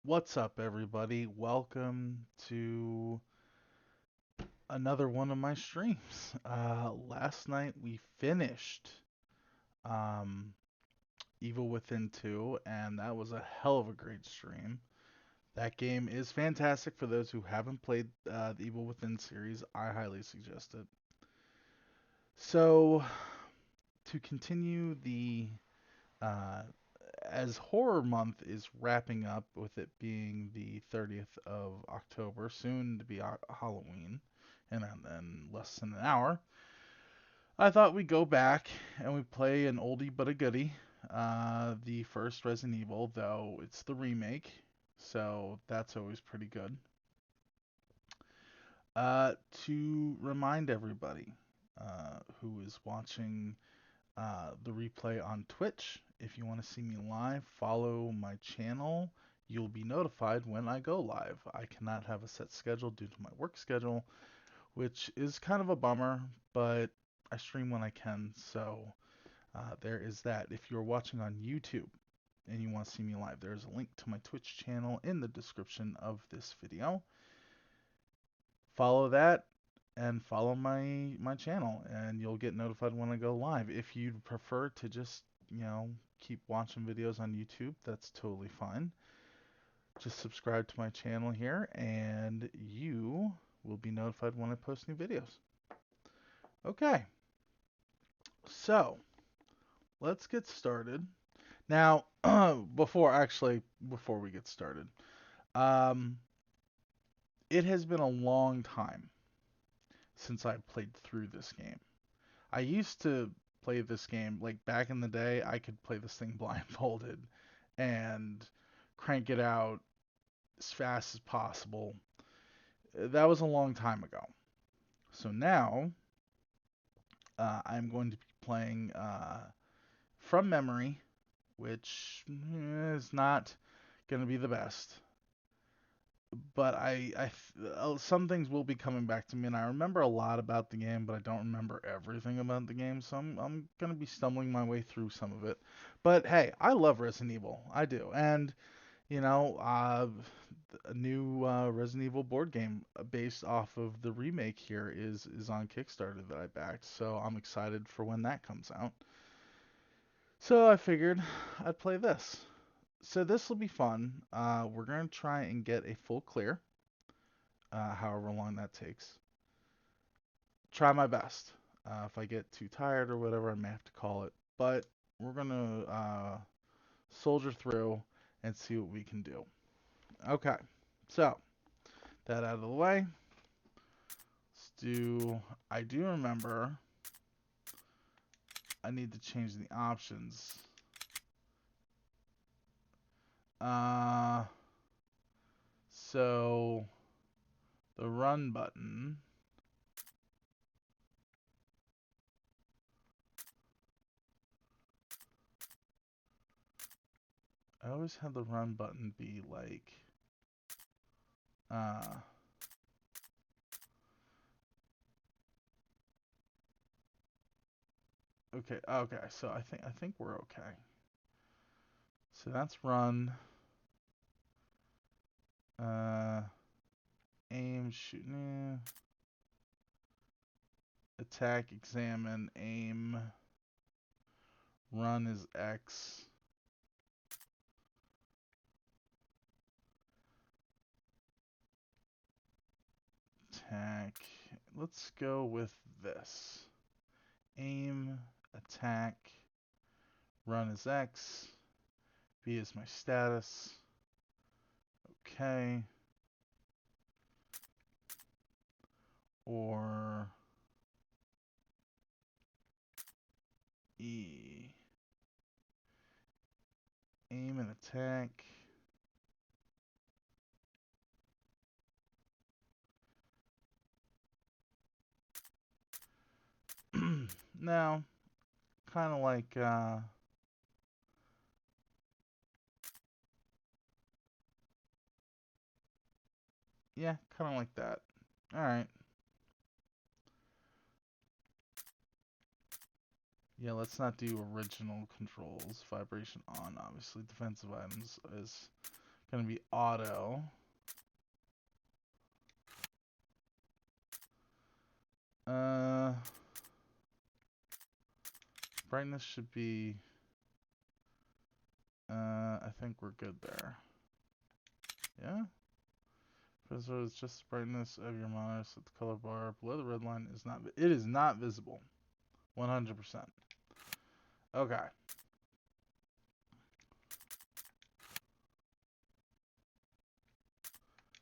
What's up, everybody? Welcome to another one of my streams. Last night we finished um, Evil Within 2, and that was a hell of a great stream. That game is fantastic for those who haven't played the Evil Within series. I highly suggest it. So, to continue uh, as horror month is wrapping up with it being the 30th of October, soon to be Halloween, and then less than an hour, I thought we'd go back and we play an oldie but a goodie. The first Resident Evil, though it's the remake, so that's always pretty good. To remind everybody who is watching the replay on Twitch. If you want to see me live, follow my channel. You'll be notified when I go live. I cannot have a set schedule due to my work schedule, which is kind of a bummer, but I stream when I can, so there is that. If you're watching on YouTube and you want to see me live, there's a link to my Twitch channel in the description of this video. Follow that and follow my channel and you'll get notified when I go live. If you'd prefer to just, keep watching videos on YouTube, that's totally fine. Just subscribe to my channel here and you will be notified when I post new videos. Okay. So, let's get started. Now, before we get started, um it has been a long time since I played through this game. I used to play this game like back in the day. I could play this thing blindfolded and crank it out as fast as possible. That was a long time ago. So now I'm going to be playing from memory, which is not going to be the best. But some things will be coming back to me, and I remember a lot about the game, but I don't remember everything about the game. So I'm gonna be stumbling my way through some of it. But hey, I love Resident Evil, I do, and you know, a new Resident Evil board game based off of the remake here is on Kickstarter that I backed. So I'm excited for when that comes out. So I figured I'd play this. So this will be fun. We're gonna try and get a full clear. However long that takes. Try my best. If I get too tired or whatever, I may have to call it. But we're going to soldier through and see what we can do. Okay, so that out of the way. Let's do. I do remember I need to change the options. Uh, so the run button. I always had the run button be like uh okay, so I think we're okay. So that's run. Uh aim, shoot, attack, examine, aim, run is X, attack. Let's go with this. Aim, attack, run is X, B is my status. Okay. Or E. Aim and attack. Now, kind of like, yeah, kind of like that. Alright. Yeah, let's not do original controls. Vibration on, obviously. Defensive items is Gonna be auto. Brightness should be. I think we're good there. Yeah. So it's just the brightness of your monitor. So the color bar below the red line is not. It is not visible. 100%. Okay.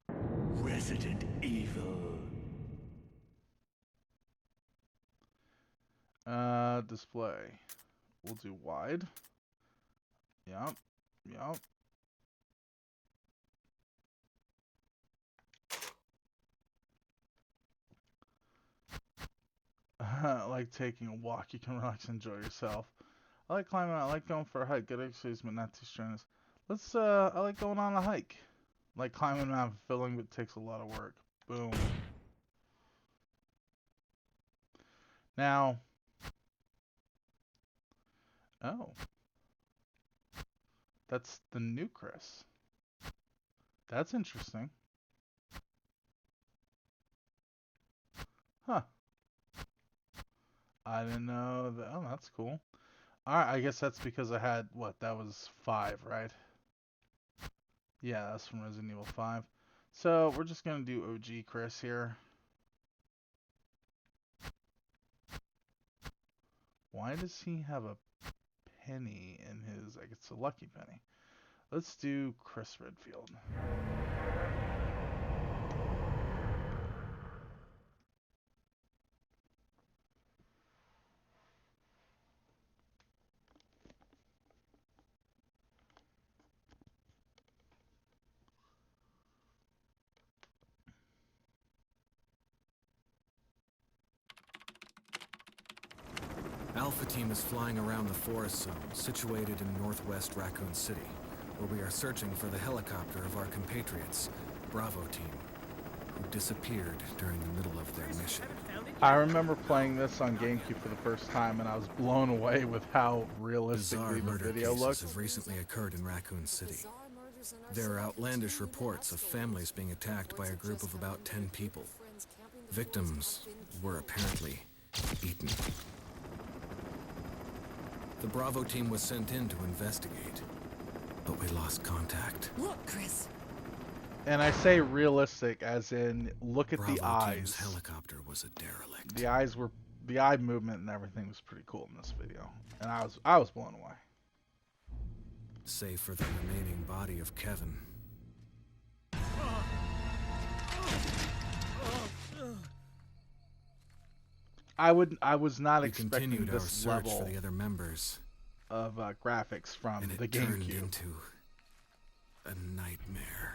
Resident Evil. Display. We'll do wide. Yup. Yup. Like taking a walk, you can relax and enjoy yourself. I like climbing. I like going for a hike. Good exercise, but not too strenuous. I like going on a hike. Like climbing a mountain, fulfilling, but takes a lot of work. Boom. Now. Oh. That's the new Chris. That's interesting. Huh. I didn't know that. Oh, that's cool. Alright, I guess that's because I had, what, that was 5, right? Yeah, that's from Resident Evil 5. So, we're just going to do OG Chris here. Why does he have a penny in his... Like, it's a lucky penny. Let's do Chris Redfield. Alpha Team is flying around the forest zone, situated in northwest Raccoon City, where we are searching for the helicopter of our compatriots, Bravo Team, who disappeared during the middle of their mission. I remember playing this on GameCube for the first time, and I was blown away with how realistically the video looked. Have recently occurred in Raccoon City. There are outlandish reports of families being attacked by a group of about 10 people. Victims were apparently eaten. The Bravo Team was sent in to investigate, but we lost contact. Look, Chris. And I say realistic as in look at the Bravo eyes. Team's helicopter was a derelict. The eye movement and everything was pretty cool in this video. And I was blown away. Save for the remaining body of Kevin. I was not We expecting continued our this search level for the other members, of graphics from and the it turned GameCube. into a nightmare.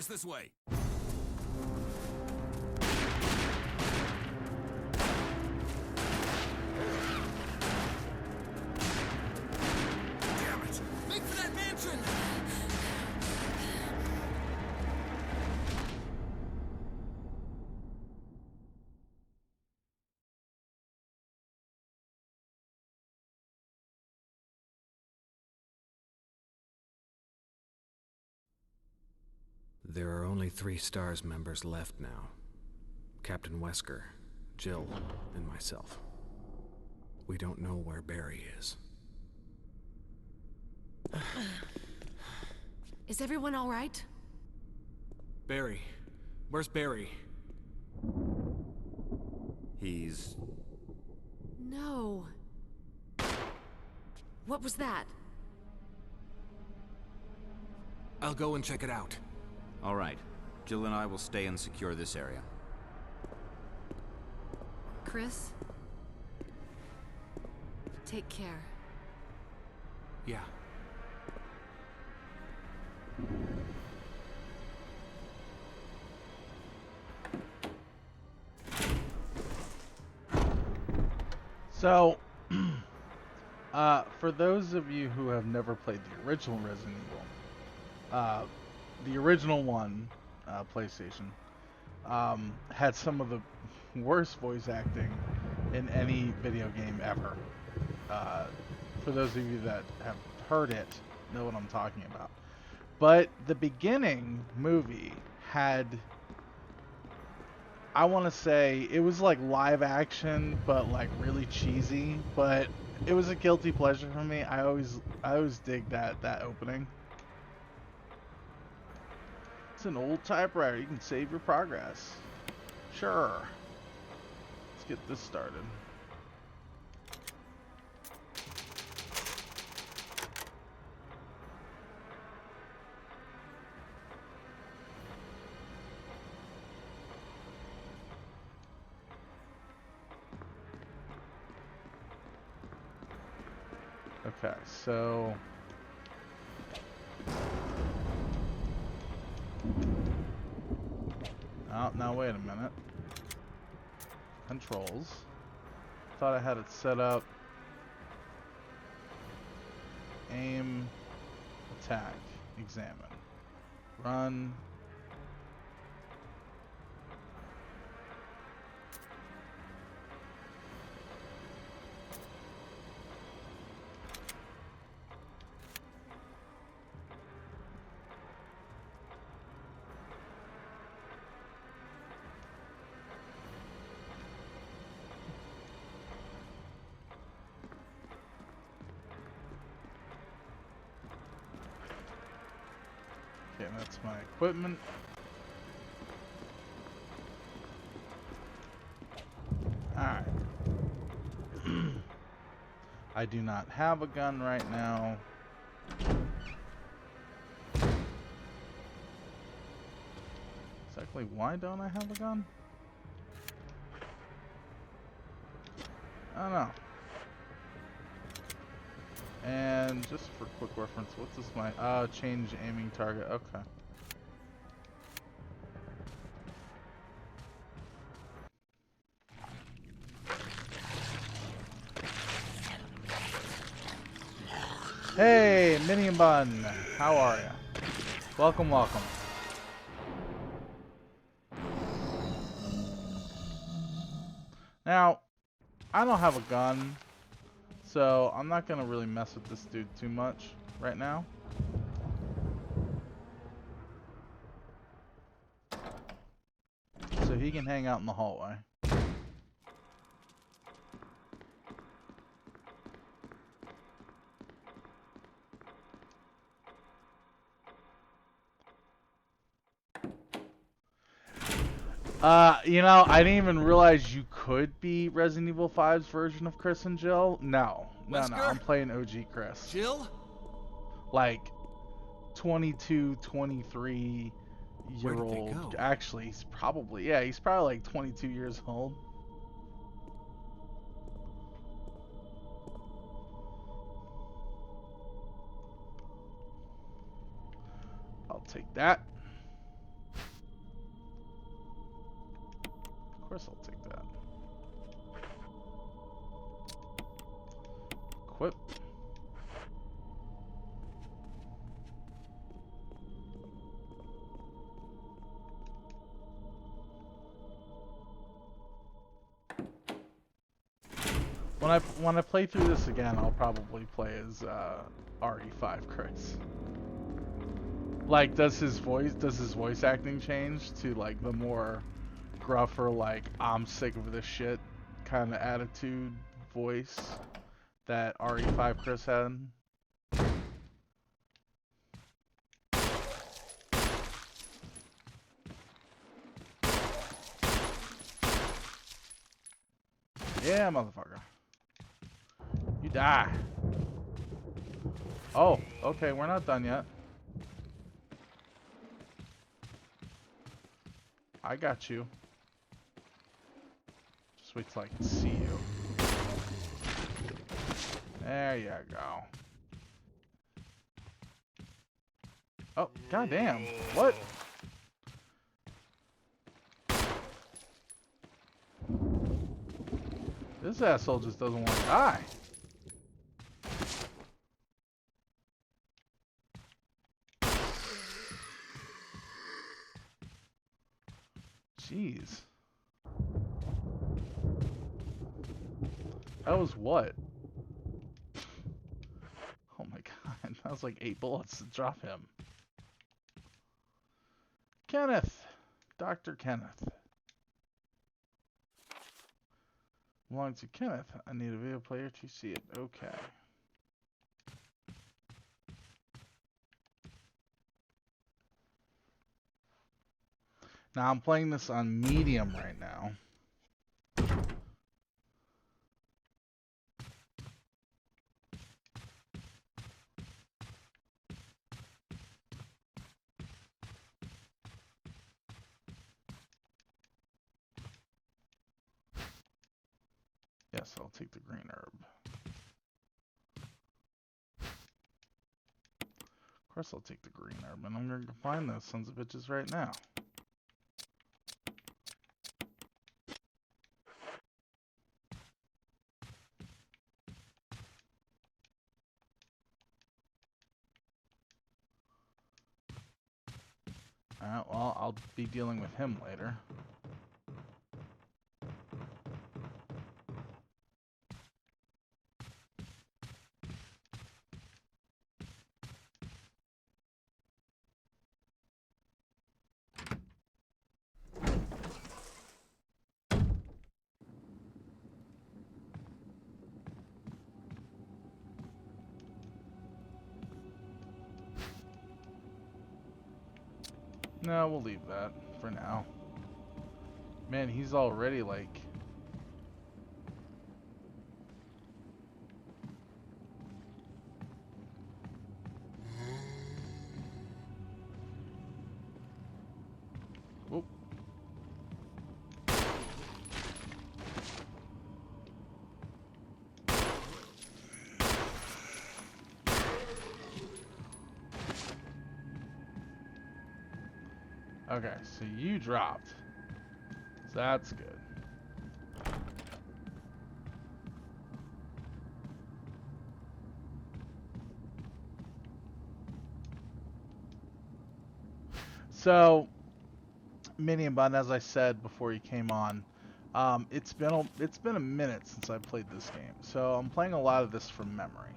This way. There are only 3 STARS members left now. Captain Wesker, Jill, and myself. We don't know where Barry is. Is everyone all right? Barry. Where's Barry? He's... No. What was that? I'll go and check it out. All right. Jill and I will stay and secure this area. Chris? Take care. Yeah. So, for those of you who have never played the original Resident Evil, the original one, PlayStation, had some of the worst voice acting in any video game ever. For those of you that have heard it, know what I'm talking about. But the beginning movie had, I want to say, it was like live action, but like really cheesy. But it was a guilty pleasure for me. I always dig that opening. It's an old typewriter. You can save your progress. Sure. Let's get this started. Okay, so oh, now wait a minute. Controls. Thought I had it set up. Aim, attack, examine, run. Okay, that's my equipment. Alright. I do not have a gun right now. Exactly why don't I have a gun? I don't know. And just for quick reference, what's this my change aiming target? Okay. Hey, Minion Bun, how are ya? Welcome, welcome. Now, I don't have a gun, so I'm not gonna really mess with this dude too much right now. So he can hang out in the hallway. You know, I didn't even realize you could be Resident Evil 5's version of Chris and Jill. No, I'm playing OG Chris. Jill? Like, 22, 23 year Where did they old. go? Actually, he's probably like 22 years old. I'll take that. Of course I'll take that. Equip. When I play through this again, I'll probably play as RE5 Chris. Like, does his voice acting change to like the more gruffer, like I'm sick of this shit kind of attitude voice that RE5 Chris had? Yeah, motherfucker. You die. Oh, okay, we're not done yet. I got you. Just wait till I can see you. There you go. Oh, goddamn. What? This asshole just doesn't want to die. Jeez. That was what? Oh my god. That was like 8 bullets to drop him. Kenneth. Dr. Kenneth. Belongs to Kenneth. I need a video player to see it. Okay. Now I'm playing this on medium right now. Yes, I'll take the green herb. Of course I'll take the green herb, and I'm going to find those sons of bitches right now. Alright, well, I'll be dealing with him later. No, we'll leave that for now. Man, he's already like... Whoop. Okay, so you dropped. So that's good. So, Mini and Bun, as I said before you came on, it's been a minute since I played this game, so I'm playing a lot of this from memory.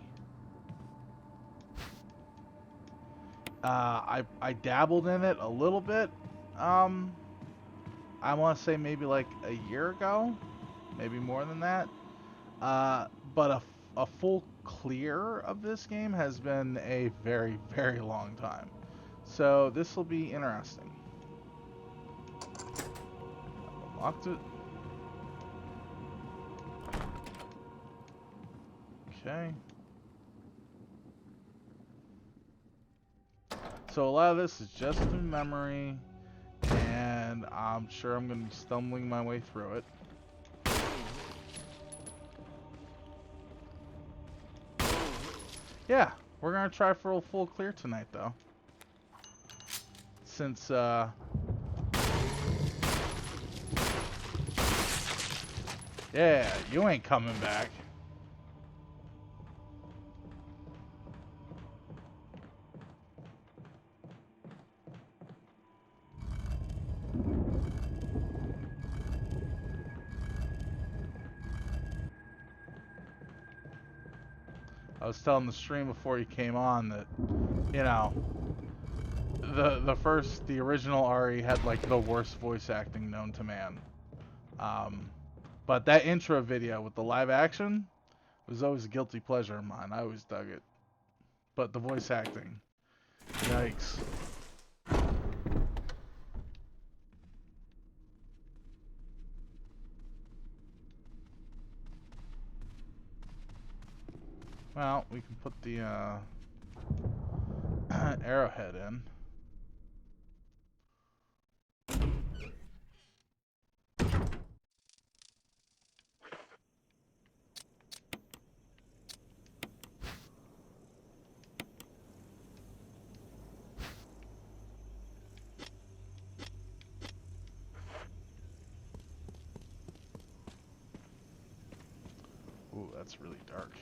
I dabbled in it a little bit. I want to say maybe like a year ago, maybe more than that. But a full clear of this game has been a very, very long time. So this will be interesting. Unlocked it. Okay. So a lot of this is just through memory, and I'm sure I'm going to be stumbling my way through it. Yeah, we're going to try for a full clear tonight, though. Since, yeah, you ain't coming back. I was telling the stream before you came on that, you know, the original RE had like the worst voice acting known to man. Um, but that intro video with the live action was always a guilty pleasure of mine. I always dug it. But the voice acting, yikes. Well, we can put the arrowhead in. Ooh, that's really dark.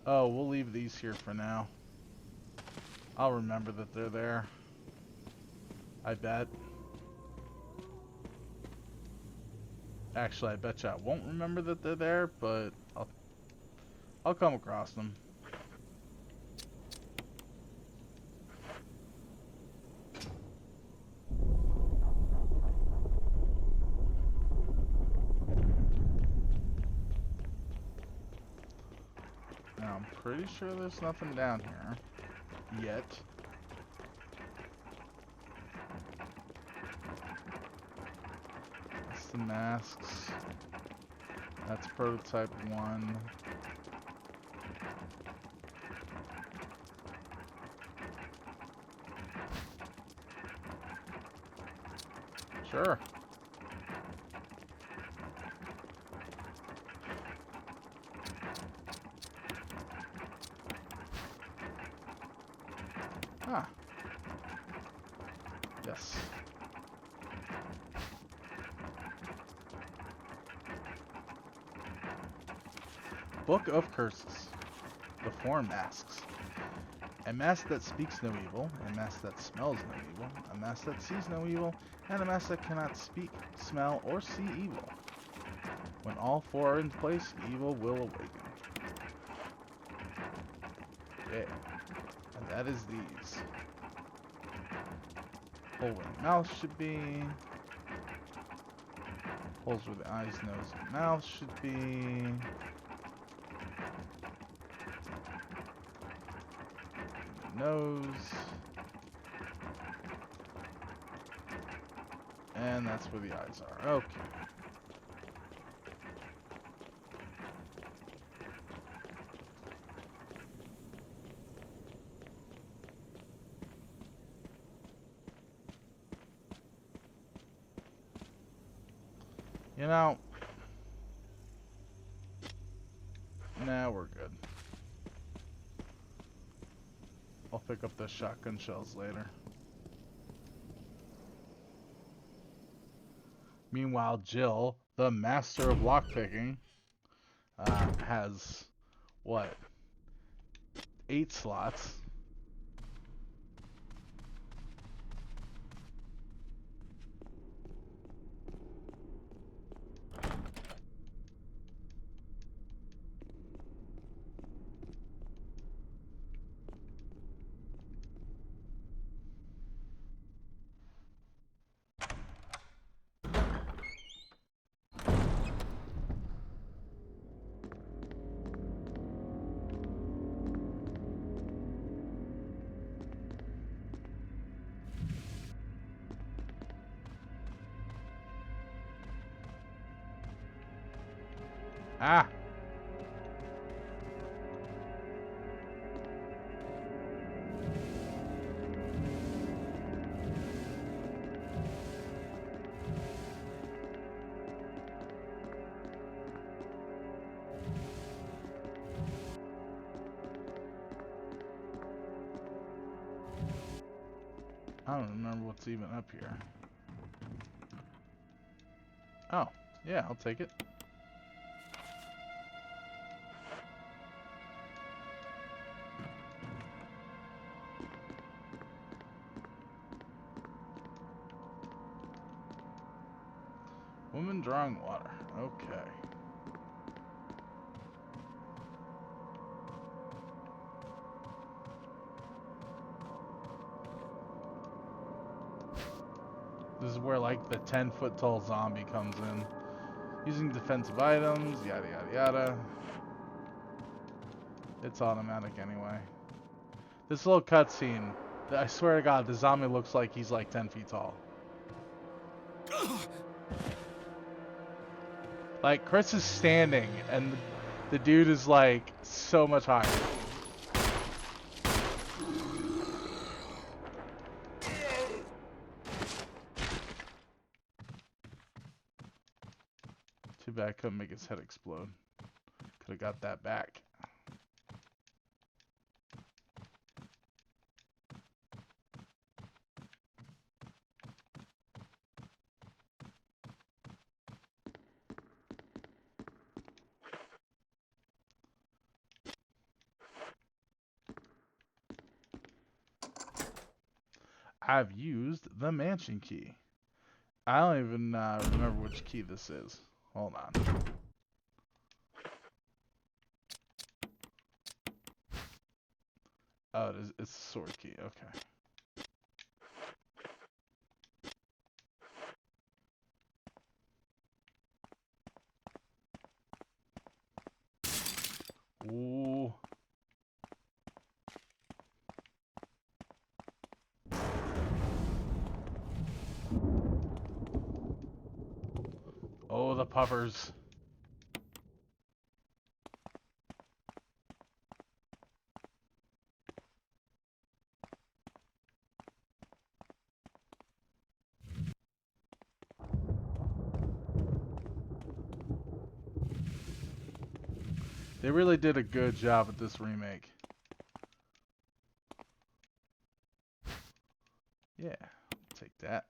Oh, we'll leave these here for now. I'll remember that they're there. I bet. Actually, I bet you I won't remember that they're there, but I'll come across them. Now, I'm pretty sure there's nothing down here yet. That's the masks. That's prototype 1. Sure. Ah. Yes. Book of Curses. The Four Masks. A mask that speaks no evil, a mask that smells no evil, a mask that sees no evil, and a mask that cannot speak, smell, or see evil. When all four are in place, evil will awaken. Okay. And that is these. Hole where the mouth should be. Holes where the eyes, nose, and mouth should be. The nose. And that's where the eyes are. Okay. You know, nah, we're good. I'll pick up the shotgun shells later. Meanwhile, Jill, the master of lockpicking, has, what, 8 slots. Ah! I don't remember what's even up here. Oh, yeah, I'll take it. Woman drawing water. Okay. This is where like the 10-foot tall zombie comes in. Using defensive items, yada yada yada. It's automatic anyway. This little cutscene, I swear to God, the zombie looks like he's like 10 feet tall. Like, Chris is standing, and the dude is like so much higher. Too bad I couldn't make his head explode. Could have got that back. I've used the mansion key. I don't even remember which key this is. Hold on. Oh, it's the sword key. Okay. Ooh. Oh, the puffers. They really did a good job at this remake. Yeah, take that.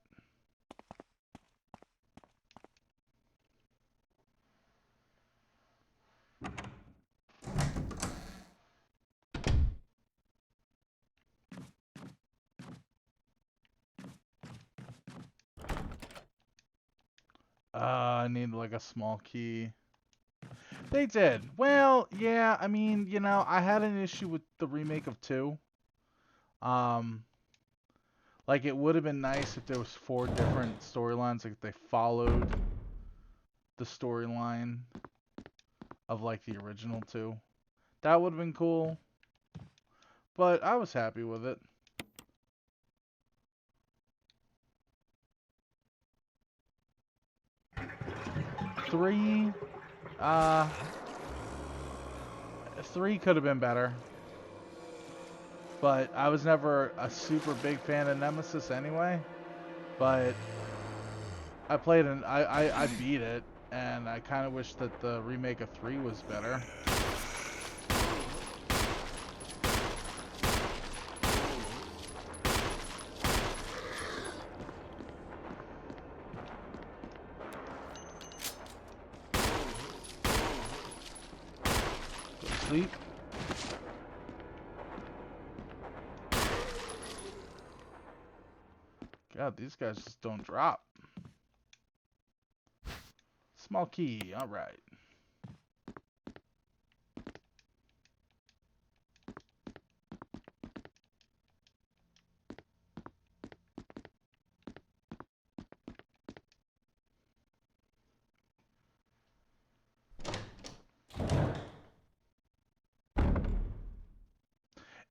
I need like a small key. They did. Well, yeah, I mean, you know, I had an issue with the remake of 2. Um, like it would have been nice if there was 4 different storylines, like if they followed the storyline of like the original 2. That would have been cool. But I was happy with it. Three, uh, 3 could have been better. But I was never a super big fan of Nemesis anyway. But I played and I beat it, and I kind of wish that the remake of 3 was better. Go to sleep. God, these guys just don't drop. Small key, alright.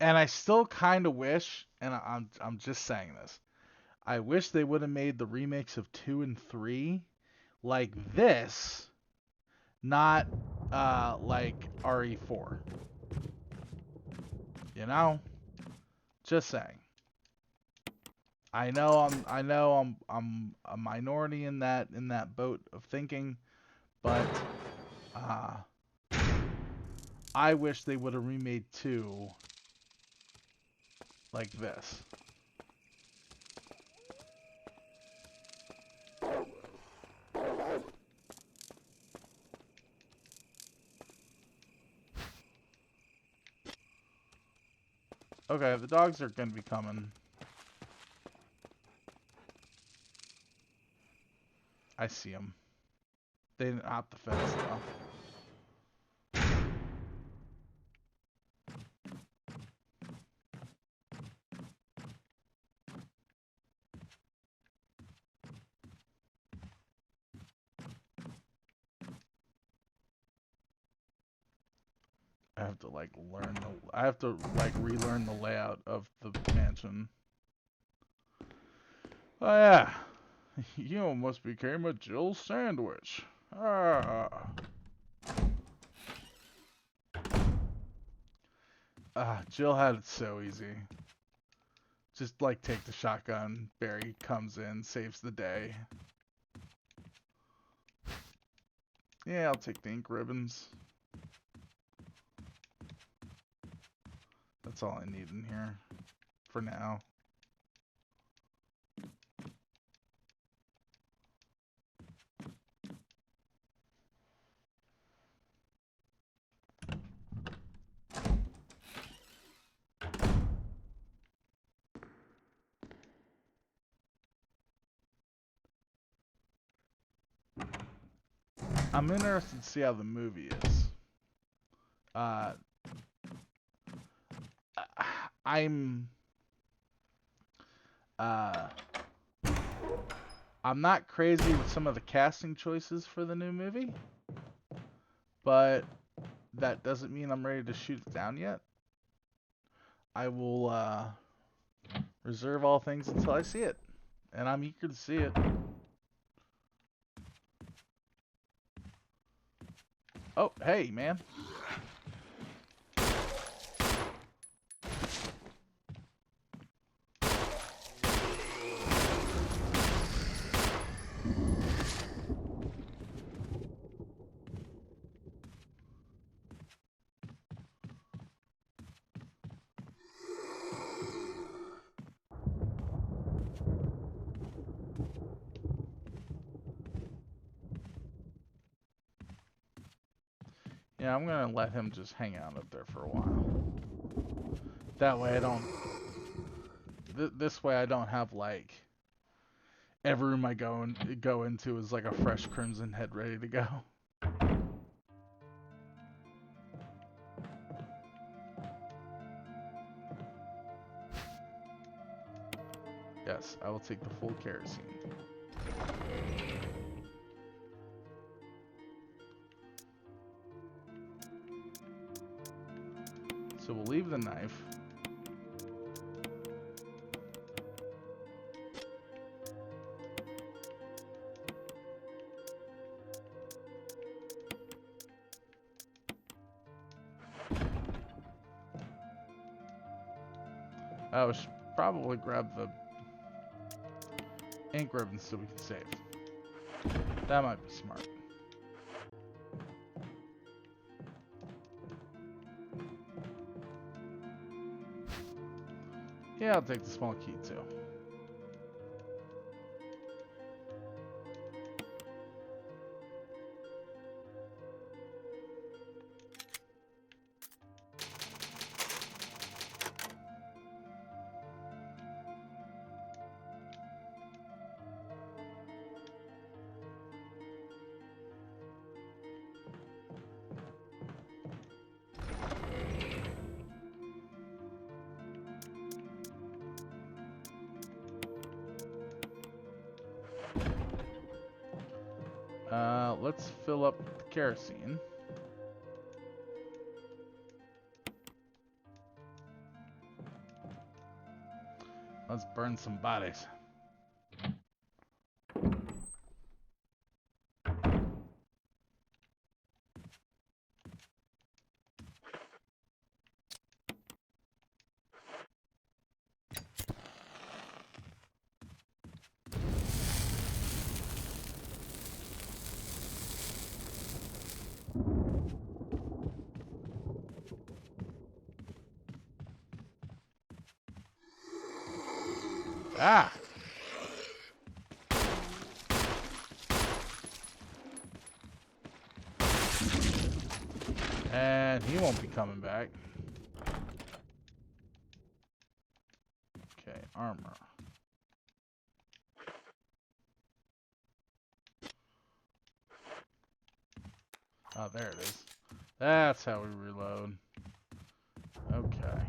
And I still kind of wish, and I'm just saying this, I wish they would have made the remakes of 2 and 3 like this, not like RE4. You know? Just saying. I know I'm a minority in that boat of thinking, but uh I wish they would have remade 2 like this. Okay, the dogs are gonna be coming. I see them. They didn't hop the fence though. I have to like relearn the layout of the mansion. Oh yeah, you almost became a Jill sandwich. Ah. Jill had it so easy. Just like take the shotgun. Barry comes in, saves the day. Yeah, I'll take the ink ribbons. That's all I need in here for now. I'm interested to see how the movie is. Uh, I'm uh, I'm not crazy with some of the casting choices for the new movie, but that doesn't mean I'm ready to shoot it down yet. I will reserve all things until I see it, and I'm eager to see it. Oh, hey, man. Yeah, I'm gonna let him just hang out up there for a while. That way I don't... this way I don't have, like... every room I go into is like a fresh Crimson Head ready to go. Yes, I will take the full kerosene. So we'll leave the knife. I should probably grab the ink ribbons so we can save. That might be smart. Yeah, I'll take the small key too. Let's fill up the kerosene. Let's burn some bodies. Ah! And he won't be coming back. Okay, armor. Oh, there it is. That's how we reload. Okay.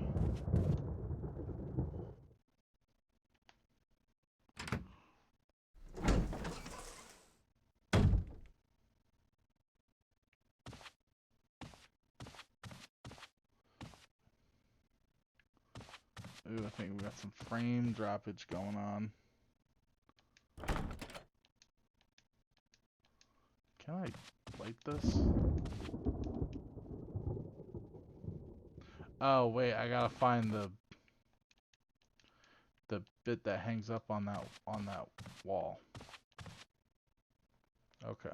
Ooh, I think we got some frame droppage going on. Can I light this? Oh wait, I gotta find the bit that hangs up on that wall. Okay.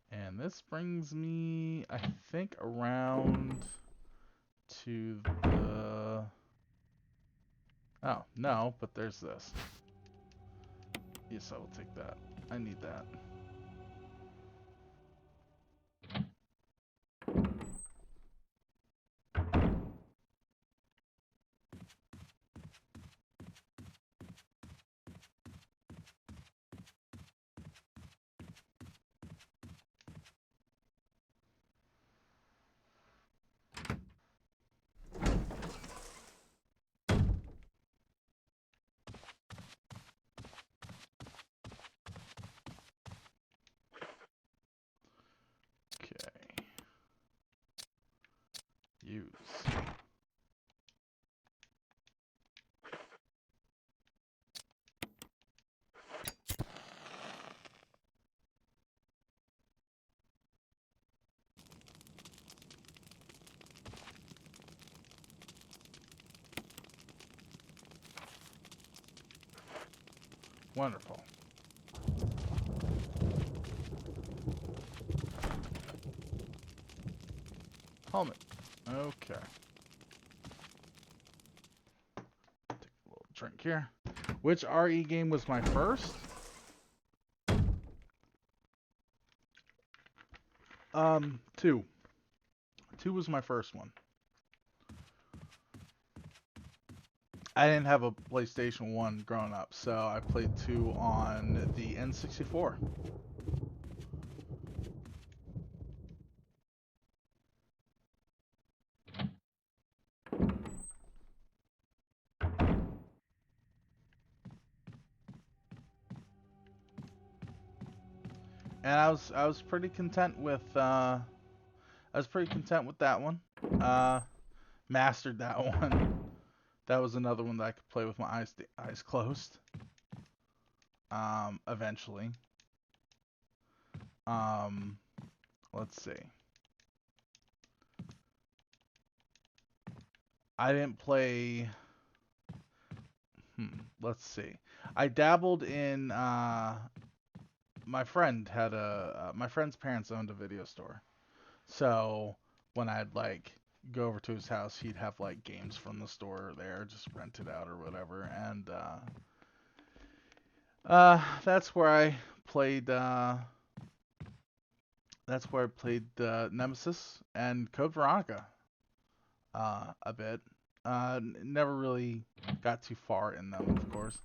And this brings me, I think, around to the... Oh, no, but there's this. Yes, I will take that. I need that. Okay. Use. Wonderful. Helmet. Okay. Take a little drink here. Which RE game was my first? Two. Two was my first one. I didn't have a PlayStation 1 growing up, so I played 2 on the N64. And I was pretty content with that one. Mastered that one. That was another one that I could play with my eyes closed. Eventually. Um, let's see. I didn't play. Let's see. I dabbled in. My friend had my friend's parents owned a video store, so when I'd like go over to his house, he'd have like games from the store there, just rent it out or whatever, and that's where I played. That's where I played Nemesis and Code Veronica a bit. Never really got too far in them, of course.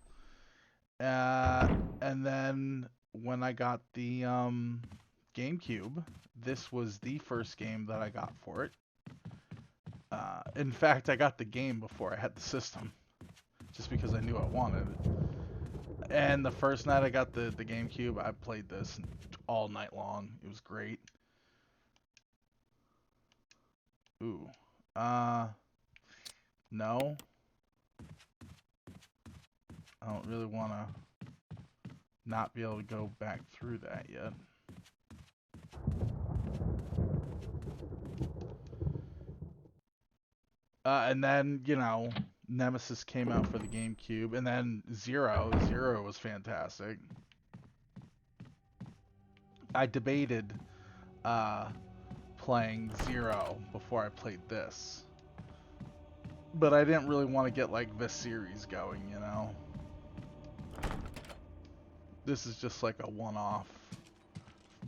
And then when I got the GameCube, this was the first game that I got for it. In fact, I got the game before I had the system, just because I knew I wanted it. And the first night I got the GameCube, I played this all night long. It was great. Ooh. No. I don't really want to not be able to go back through that yet. And then, you know, Nemesis came out for the GameCube, and then Zero. Zero was fantastic. I debated playing Zero before I played this. but I didn't really want to get like this series going, you know. This is just like a one-off.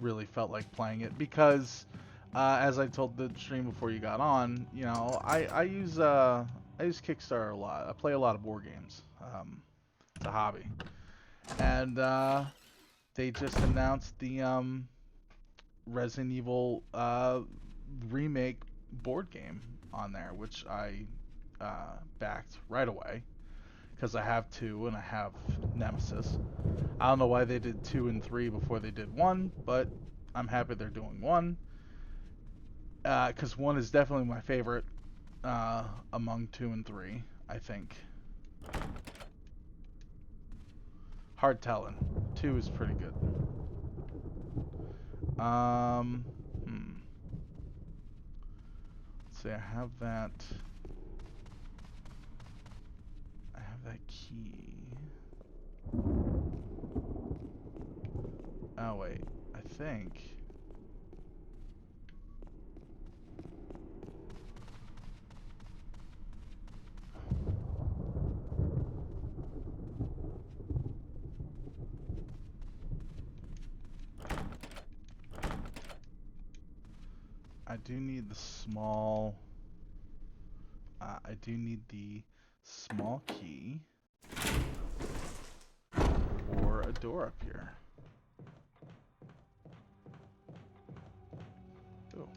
Really felt like playing it because, as I told the stream before you got on, you know, I use Kickstarter a lot. I play a lot of board games. It's a hobby, and they just announced the Resident Evil remake board game on there, which I backed right away because I have 2 and I have Nemesis. I don't know why they did 2 and 3 before they did 1, but I'm happy they're doing 1 because 1 is definitely my favorite among 2 and 3. I think. Hard telling. 2 is pretty good. Um, hmm. Let's see. I have that. I have that key. Oh wait. I think. I do need the small. I do need the small key for a door up here. Oh,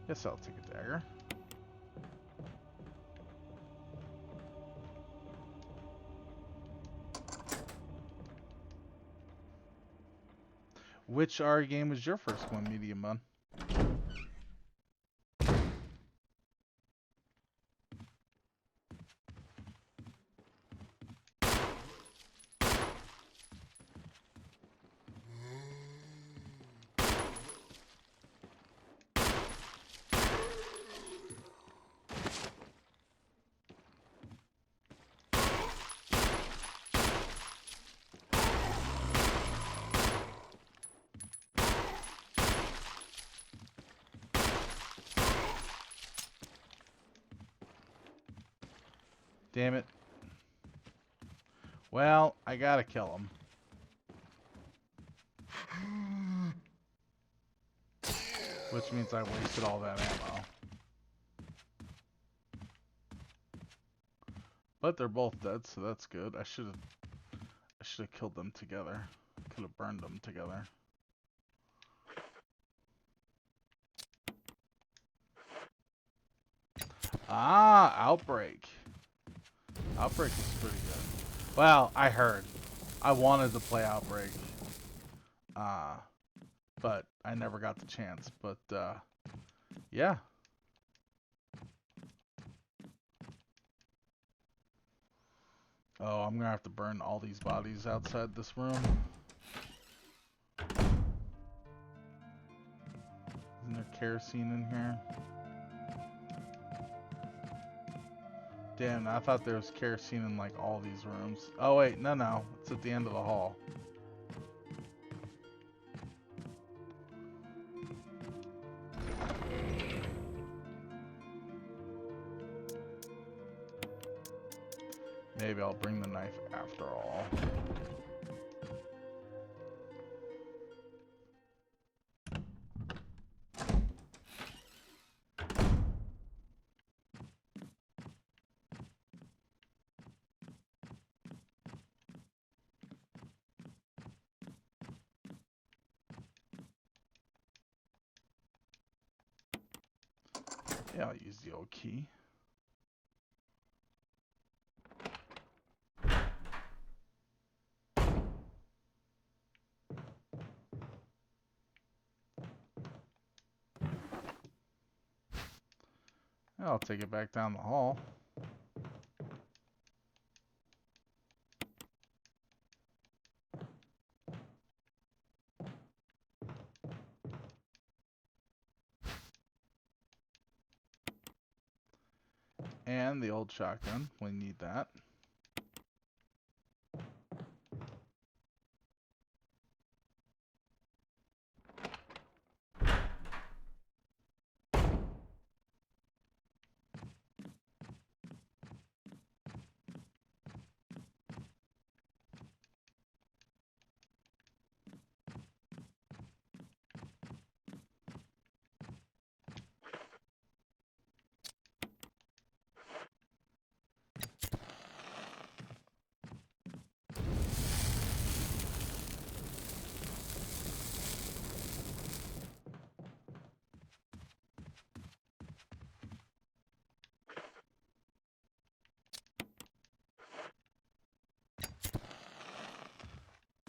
guess I'll take a dagger. Which R game was your first one, Medium Bun? Damn it. Well, I gotta kill him. Which means I wasted all that ammo. But they're both dead, so that's good. I should have killed them together. Could have burned them together. Ah, Outbreak. Outbreak is pretty good. Well, I heard. I wanted to play Outbreak. But I never got the chance. But, yeah. Oh, I'm gonna have to burn all these bodies outside this room. Isn't there kerosene in here? Damn, I thought there was kerosene in like all these rooms. Oh wait, no. It's at the end of the hall. Maybe I'll bring the knife after all. Yeah, I'll use the old key. I'll take it back down the hall. And the old shotgun. We need that.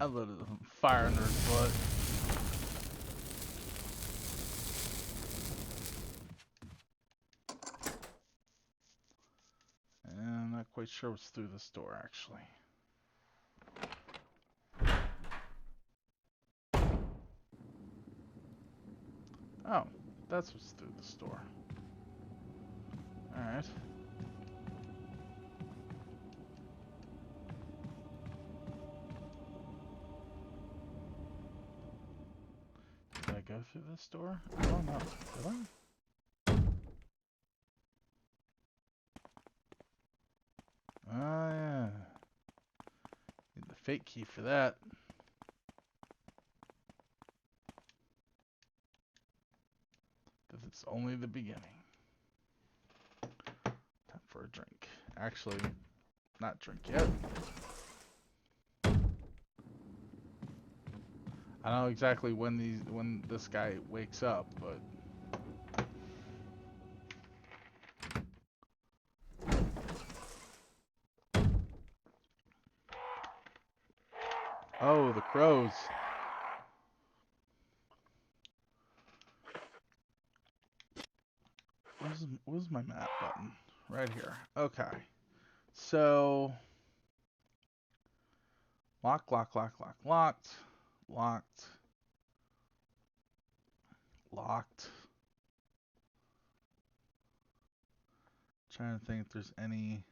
I lit a fire under his butt. And I'm not quite sure what's through this door, actually. Oh, that's what's through this door. Alright. Did I go through this door? I don't know. Did I? Oh, yeah. Need the fake key for that. This is only the beginning. Time for a drink. Actually, not drink yet. I don't know exactly when this guy wakes up, but oh, the crows. Where's my map button? Right here. Okay. So locked. Trying to think if there's any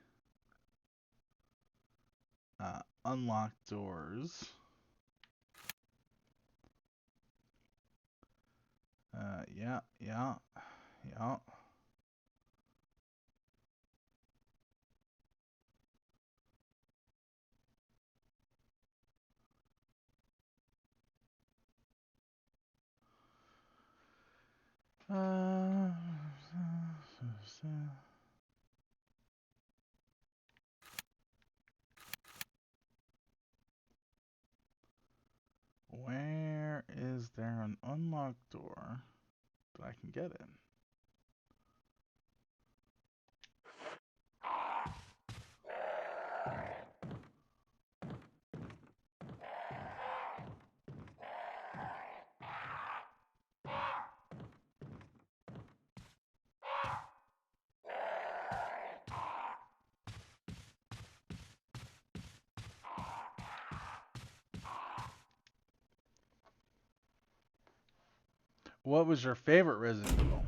unlocked doors. Yeah. Uh, where is there an unlocked door that I can get in? What was your favorite Resident Evil?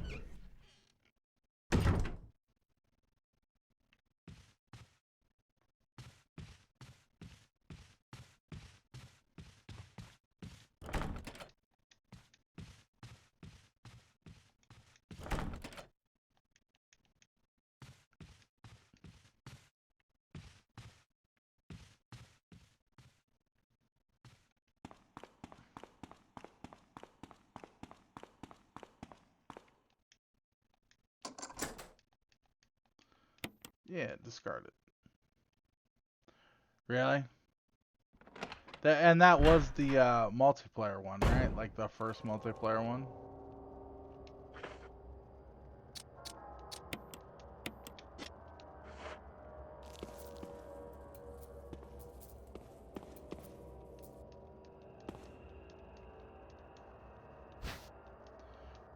Yeah, discard it. Really? That was the multiplayer one, right? Like the first multiplayer one?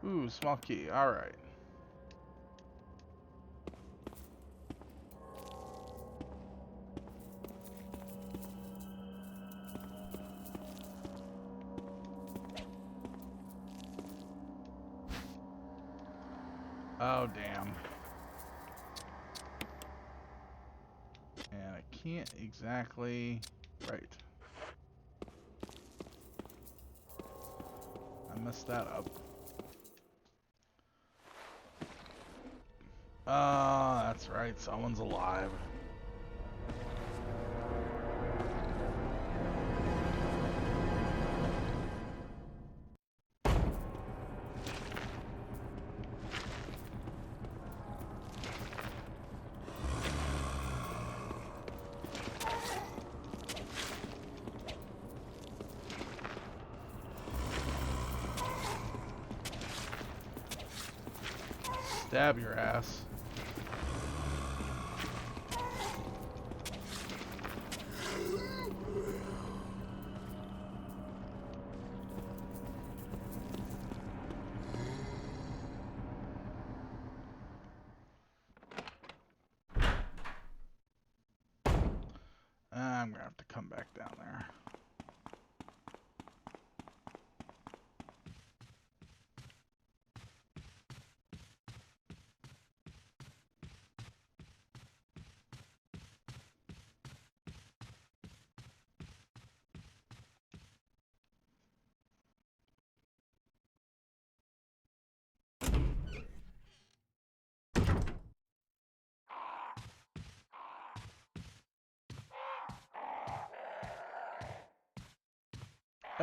Ooh, small key. Alright. Oh, damn. And I can't exactly... Right. I messed that up. That's right. Someone's alive. Stab your ass. have to come back down there.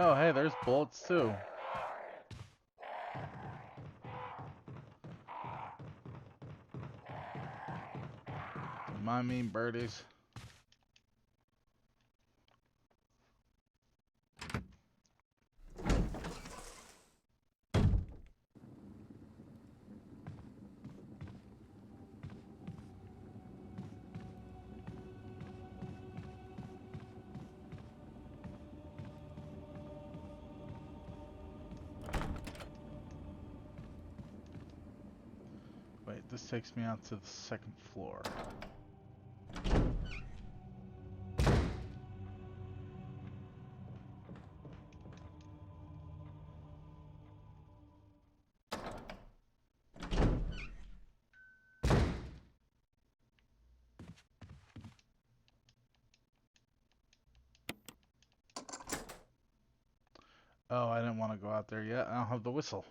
Oh, hey, there's bullets too. My mean birdies. Wait, this takes me out to the second floor. Oh, I didn't want to go out there yet. I don't have the whistle.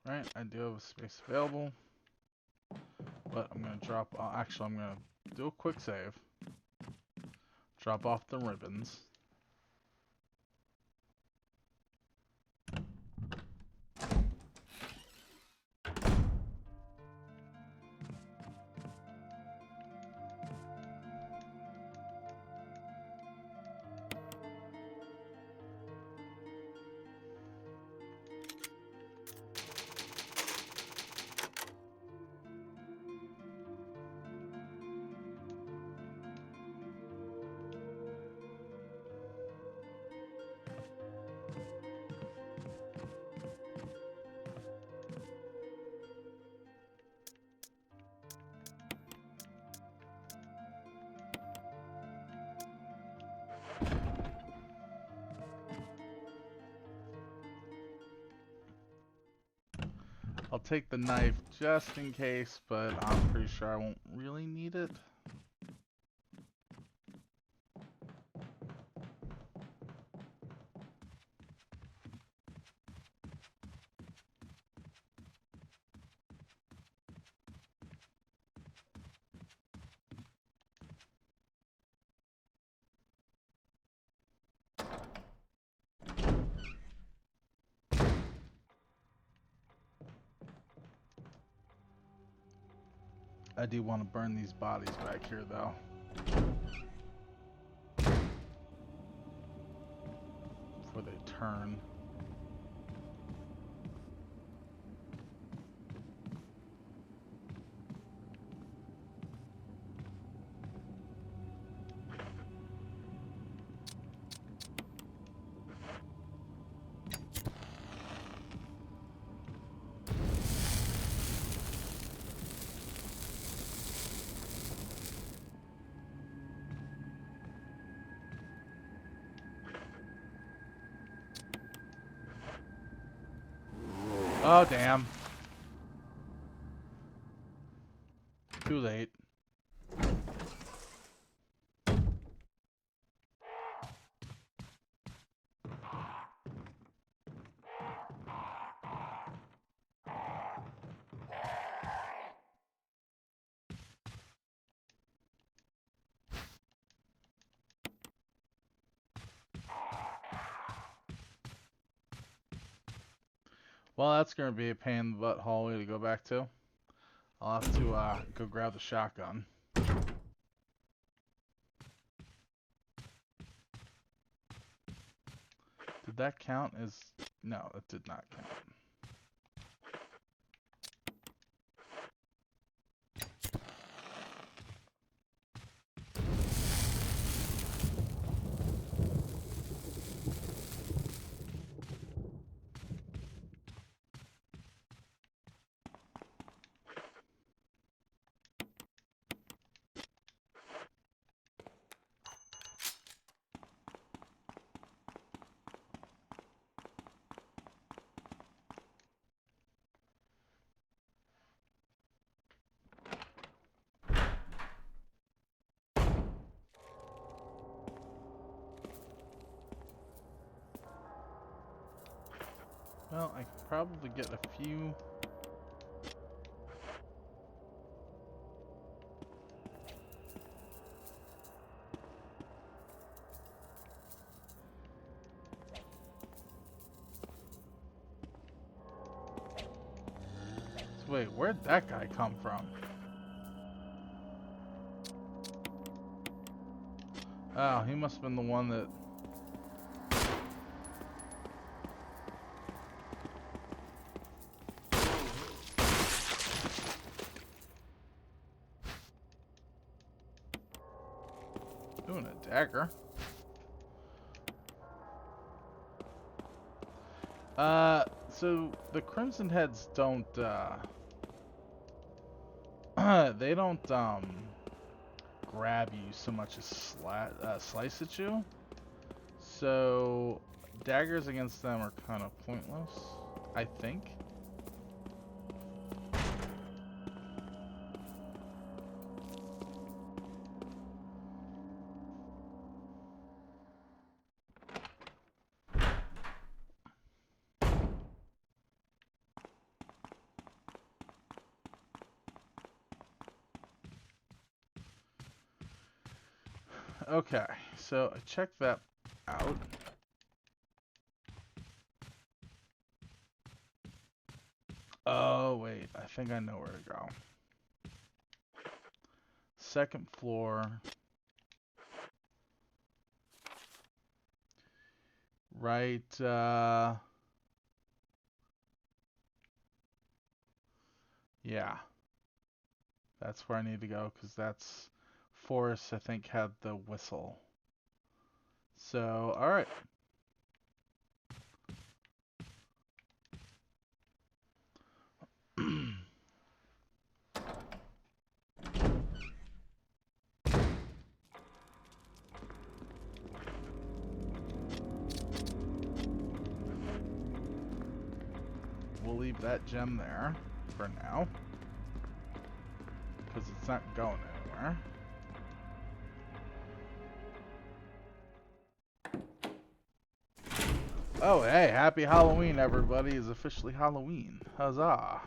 Right, I do have a space available. But I'm going to drop... actually, I'm going to do a quick save. Drop off the ribbons. I'll take the knife just in case, but I'm pretty sure I won't really need it. I do want to burn these bodies back here, though. Before they turn. Oh, damn. Too late. Well, that's going to be a pain in the butt hallway to go back to. I'll have to go grab the shotgun. Did that count as... No, it did not count. Well, I could probably get a few... So wait, where'd that guy come from? Oh, he must have been the one that... Doing a dagger. So the Crimson Heads don't, they don't, grab you so much as slice at you. So daggers against them are kind of pointless, I think. Okay, so I checked that out. Oh, wait, I think I know where to go. Second floor. Right, yeah. That's where I need to go, because that's... Forrest, I think, had the whistle. So, alright. We'll leave that gem there for now, because it's not going anywhere. Oh, hey, happy Halloween, everybody. It's officially Halloween. Huzzah.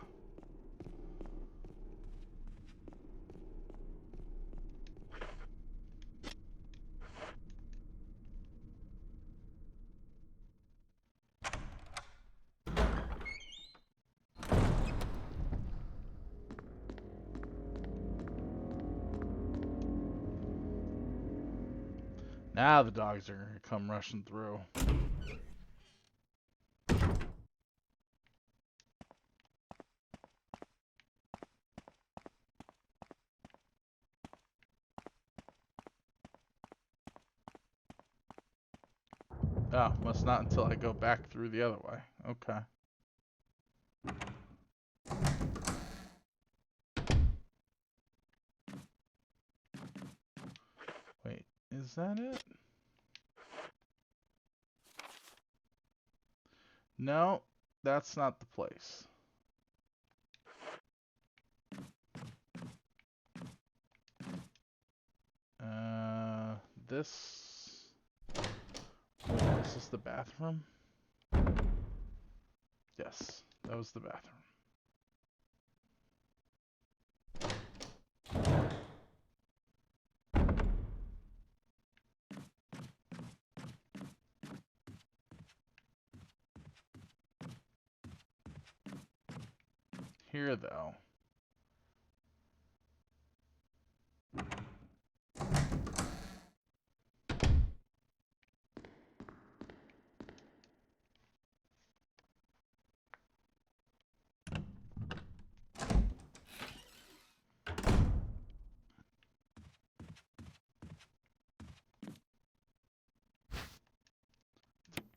Now the dogs are going to come rushing through. Oh, must not until I go back through the other way. Okay. Wait, is that it? No, that's not the place. this... Is this the bathroom? Yes, that was the bathroom. Here, though.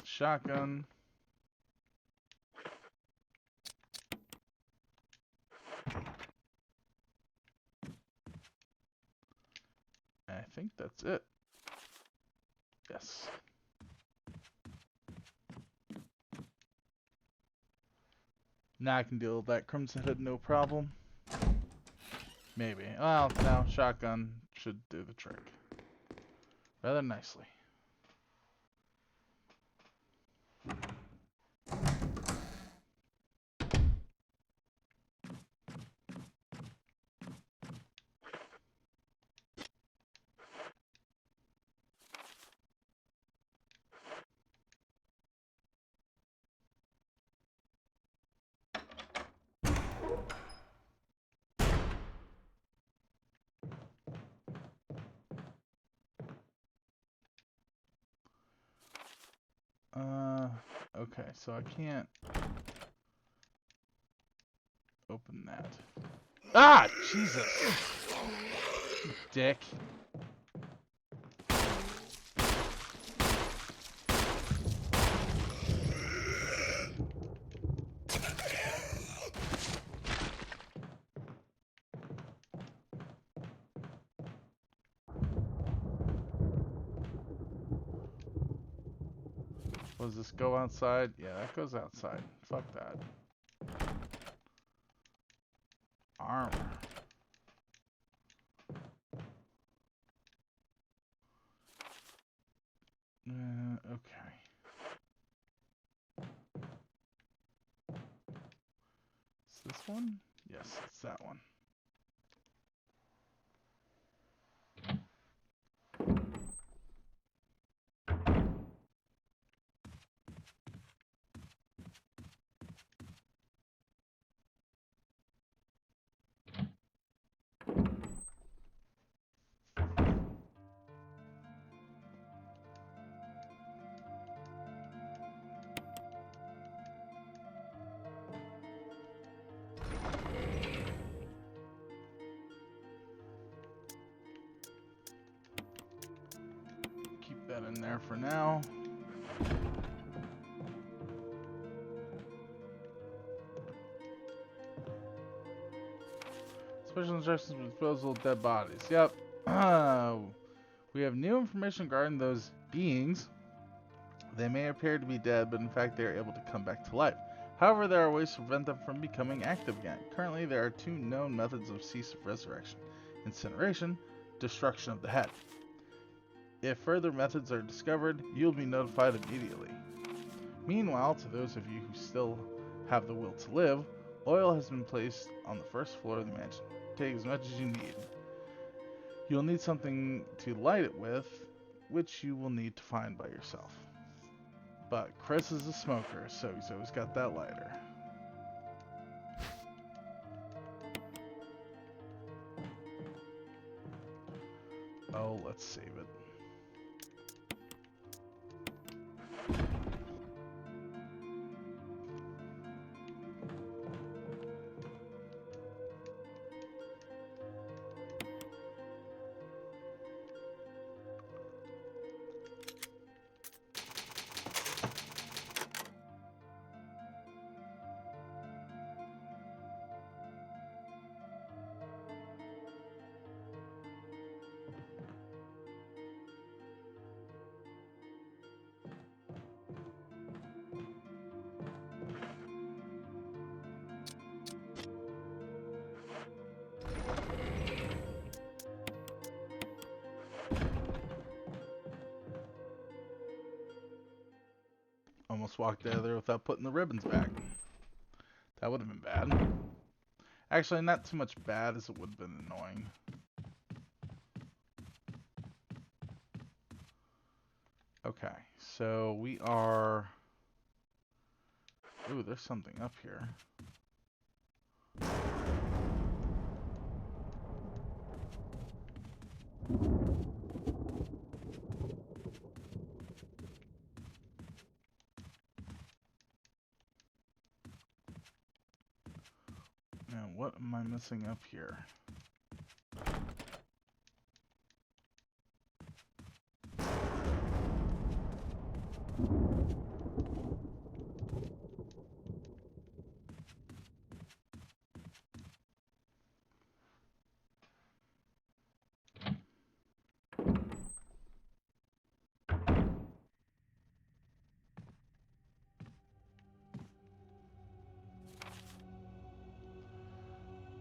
Shotgun. I think that's it. Yes. Now I can deal with that Crimson Hood no problem. Maybe. Well, no, shotgun should do the trick. Rather nicely. Okay, so I can't open that. Ah, Jesus! Dick. Does this go outside? Yeah, that goes outside. Fuck that. Armor. Okay. Is this one? Yes, it's that one. Keep that in there for now. Special instructions for disposal of dead bodies. Yep. We have new information regarding those beings. They may appear to be dead, but in fact they are able to come back to life. However, there are ways to prevent them from becoming active again. Currently, there are 2 known methods of cease of resurrection. Incineration, destruction of the head. If further methods are discovered, you'll be notified immediately. Meanwhile, to those of you who still have the will to live, oil has been placed on the first floor of the mansion. Take as much as you need. You'll need something to light it with, which you will need to find by yourself. But Chris is a smoker, so he's always got that lighter. Oh, let's save it. almost walked out of there without putting the ribbons back. That would have been bad. Actually, not too much bad as it would have been annoying. Okay, so we are... Ooh, there's something up here. Now, what am I missing up here?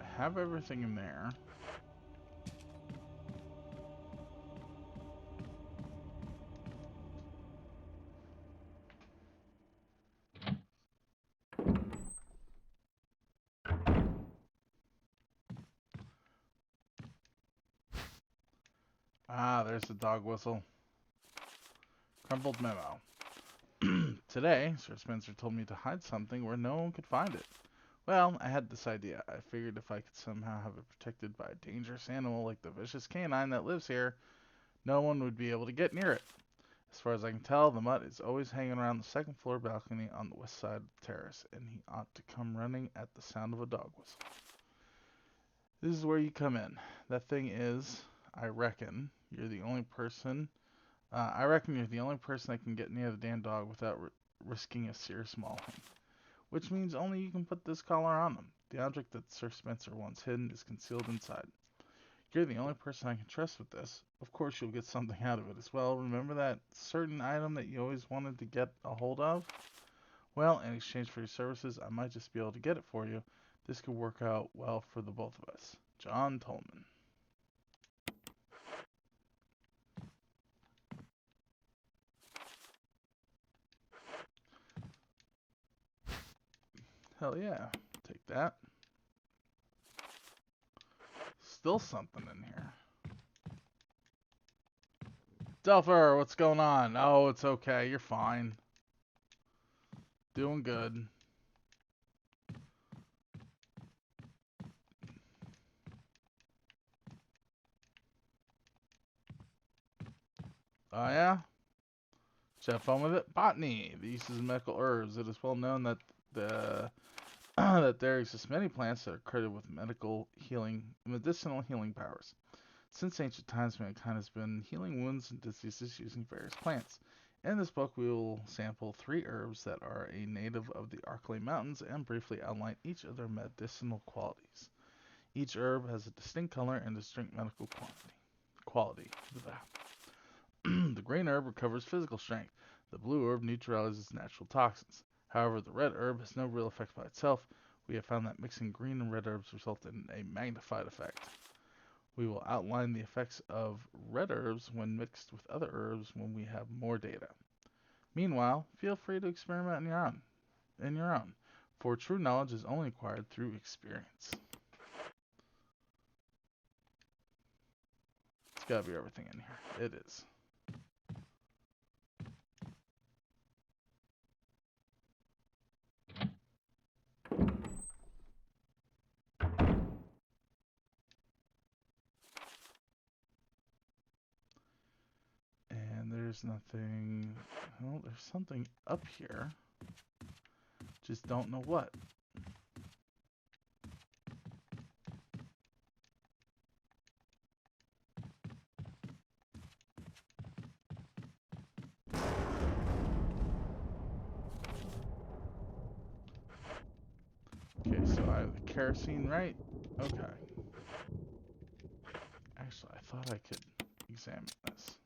I have everything in there. Ah, there's the dog whistle. Crumpled memo. Today, Sir Spencer told me to hide something where no one could find it. Well, I had this idea. I figured if I could somehow have it protected by a dangerous animal like the vicious canine that lives here, no one would be able to get near it. As far as I can tell, the mutt is always hanging around the second floor balcony on the west side of the terrace, and he ought to come running at the sound of a dog whistle. This is where you come in. That thing is, I reckon you're the only person that can get near the damn dog without risking a serious mauling. Which means only you can put this collar on them. The object that Sir Spencer wants hidden is concealed inside. You're the only person I can trust with this. Of course you'll get something out of it as well. Remember that certain item that you always wanted to get a hold of? Well, in exchange for your services, I might just be able to get it for you. This could work out well for the both of us. John Tolman. Hell yeah. Take that. Still something in here. Delpher, what's going on? Oh, it's okay. You're fine. Doing good. Oh, yeah? Should have fun with it. Botany. The uses of medical herbs. It is well known that that there exist many plants that are credited with medicinal healing powers. Since ancient times, mankind has been healing wounds and diseases using various plants. In this book, we will sample 3 herbs that are a native of the Arklay Mountains and briefly outline each of their medicinal qualities. Each herb has a distinct color and distinct medical quality. The green herb recovers physical strength. The blue herb neutralizes natural toxins. However, the red herb has no real effect by itself. We have found that mixing green and red herbs results in a magnified effect. We will outline the effects of red herbs when mixed with other herbs when we have more data. Meanwhile, feel free to experiment on your own, for true knowledge is only acquired through experience. It's gotta be everything in here. It is. And there's nothing... Well, there's something up here. Just don't know what. Okay, so I have the kerosene, right? Okay. Actually, I thought I could examine this.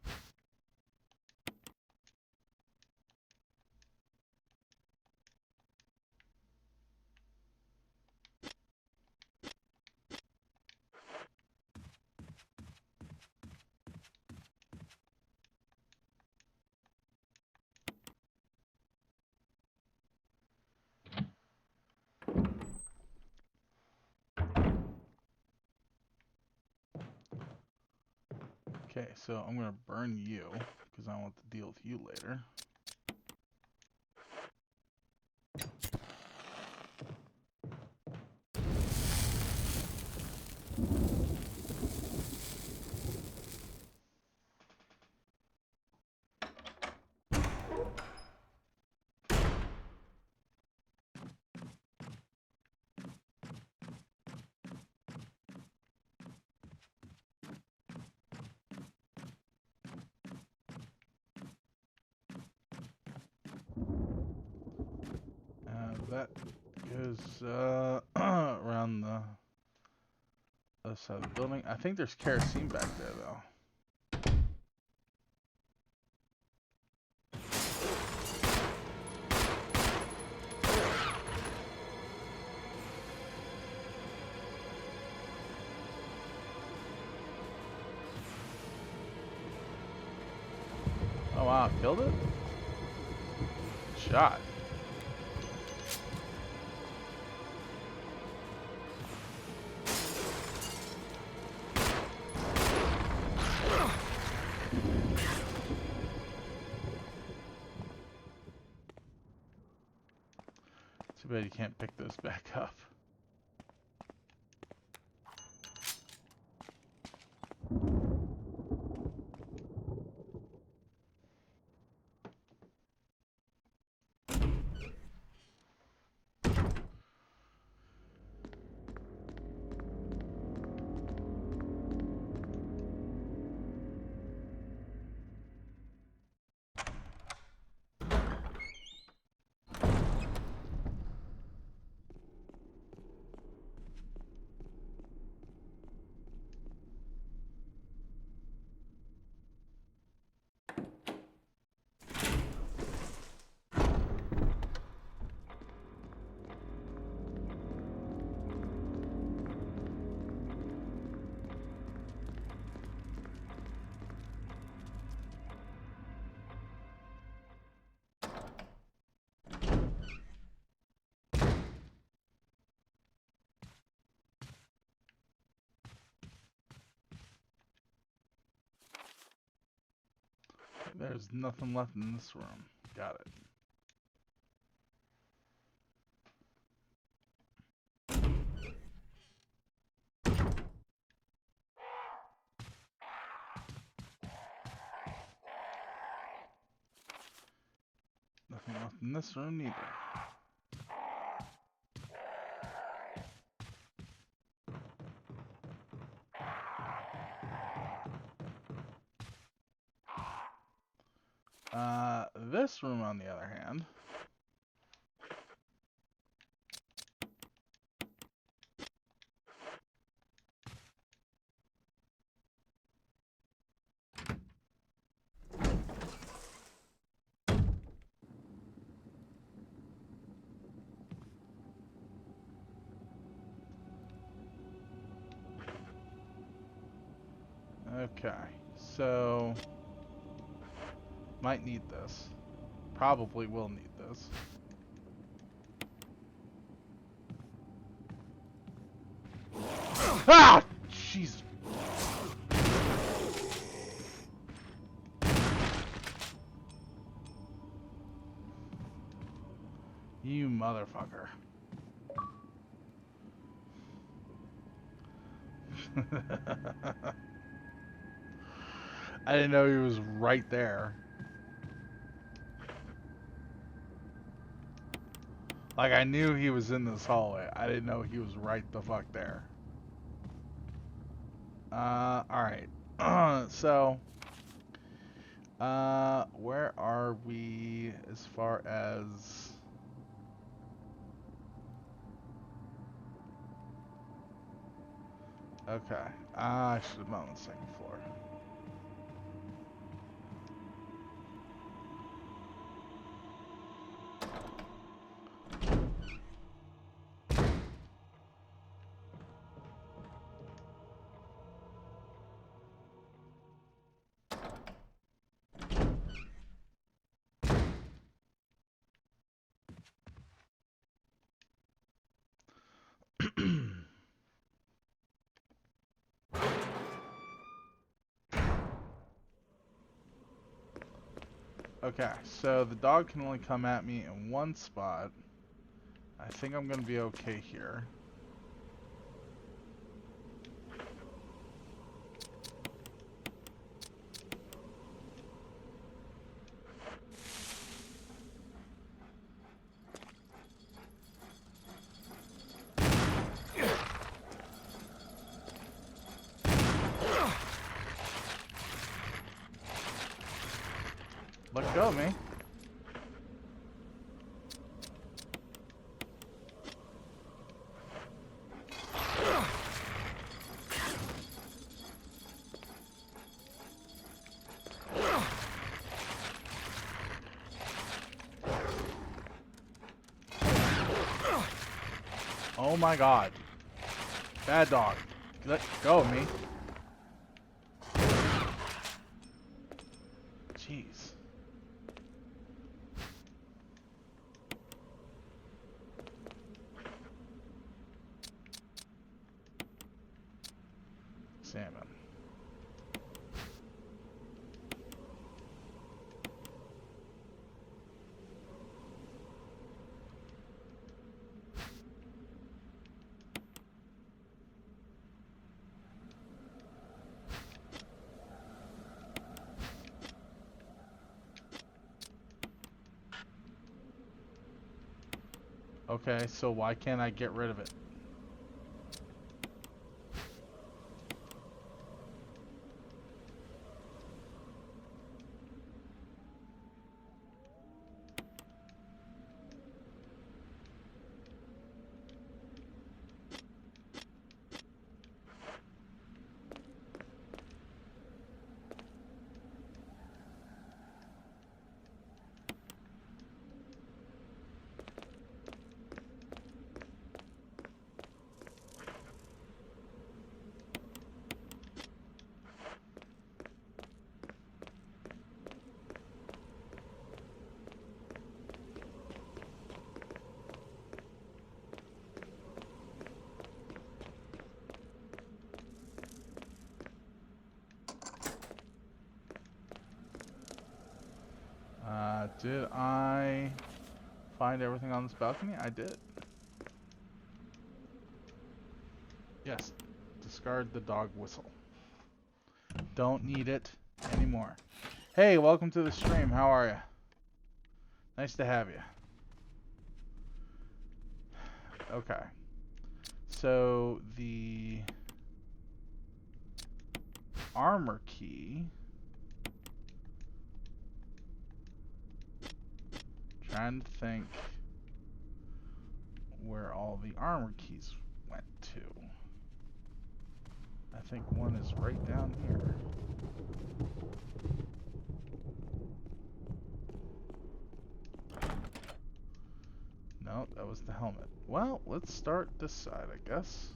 Okay, so I'm gonna burn you because I want to deal with you later. That goes around the other side of the building. I think there's kerosene back there, though. Oh wow, killed it? Good shot. Too bad you can't pick those back up. There's nothing left in this room. Got it. Nothing left in this room either. This room, on the other hand. Okay, so might need this. Probably will need this. Ah! Jesus. You motherfucker. I didn't know he was right there. Like, I knew he was in this hallway. I didn't know he was right the fuck there. Alright. So, where are we as far as... Okay. I should have been on the second floor. Okay, so the dog can only come at me in one spot. I think I'm gonna be okay here. Let go of me. Oh my god. Bad dog. Let go of me. Jeez. Salmon. Okay, so why can't I get rid of it? Did I find everything on this balcony? I did. Yes. Discard the dog whistle. Don't need it anymore. Hey, welcome to the stream. How are you? Nice to have you. Okay. So the armor key. Trying to think where all the armor keys went to. I think one is right down here. No, that was the helmet. Well, let's start this side, I guess.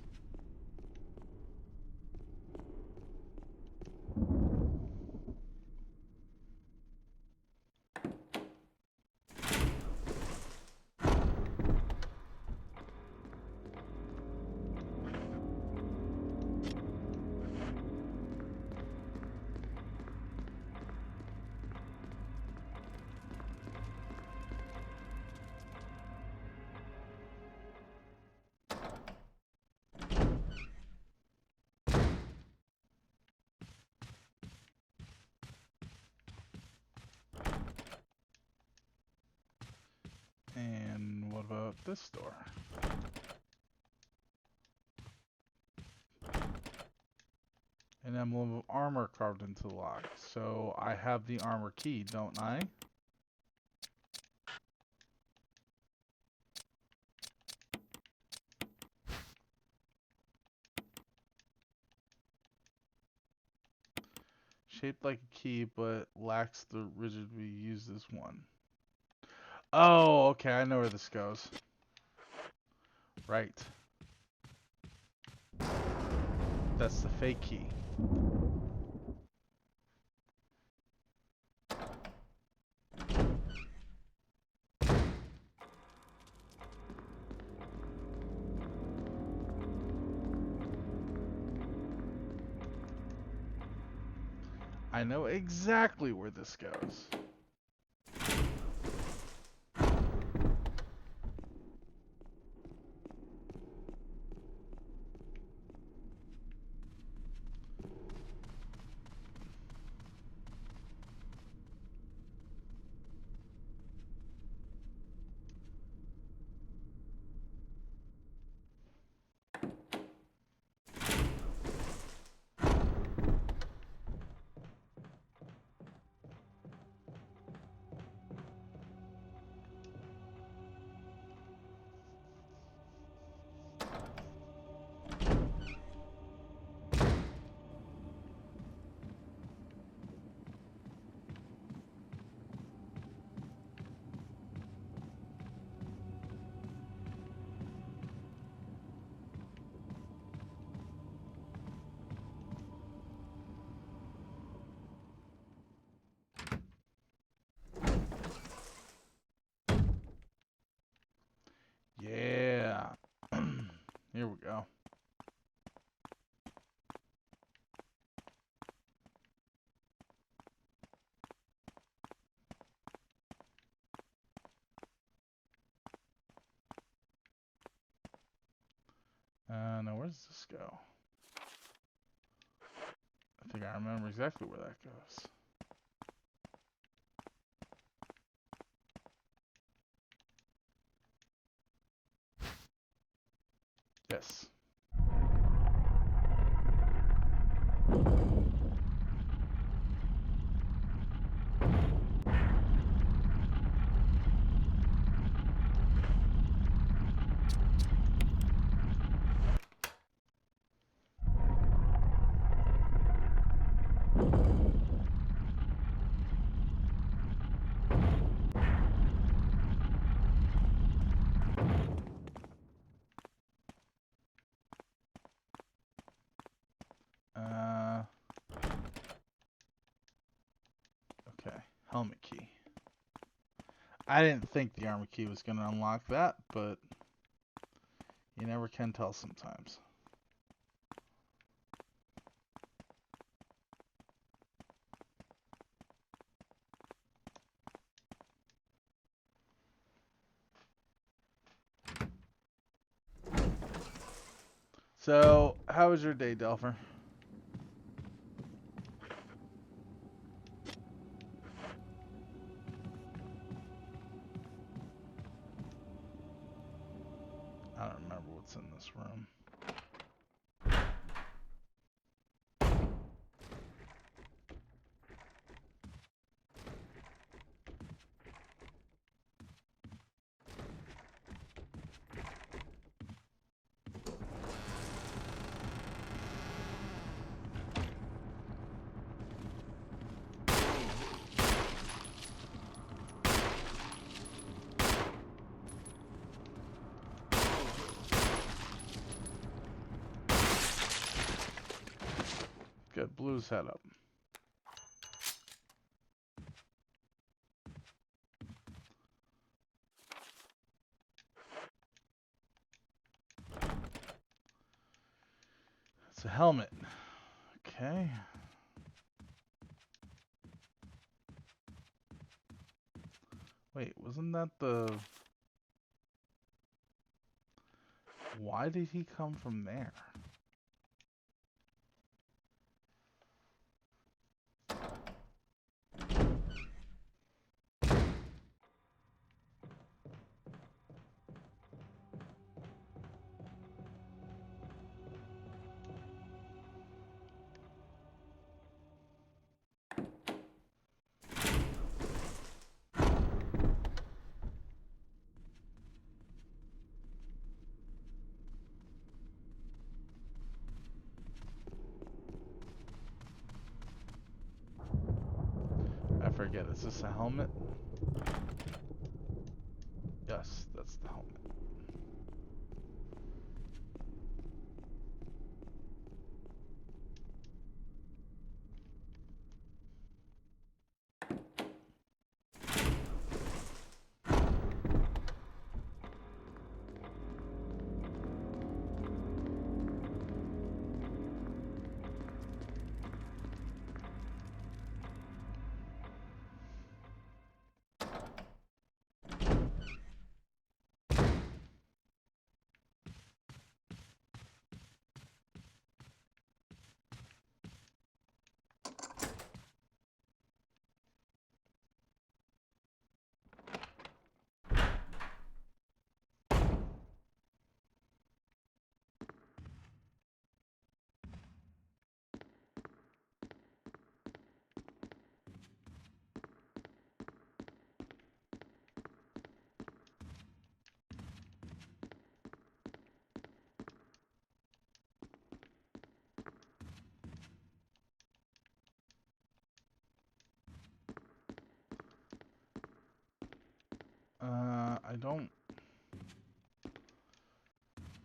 And what about this door? An emblem of armor carved into the lock. So I have the armor key, don't I? Shaped like a key, but lacks the rigid we use as one. Oh, okay, I know where this goes. Right. That's the fake key. I know exactly where this goes. go. Now where does this go? I think I remember exactly where that goes. Yes. Okay. Helmet key. I didn't think the armor key was going to unlock that, but you never can tell sometimes. So, how was your day, Delpher? I don't remember what's in this room. Good, Blue's head up. It's a helmet. Okay. Wait, wasn't that the... Why did he come from there? I forget, is this a helmet? Yes, that's the helmet.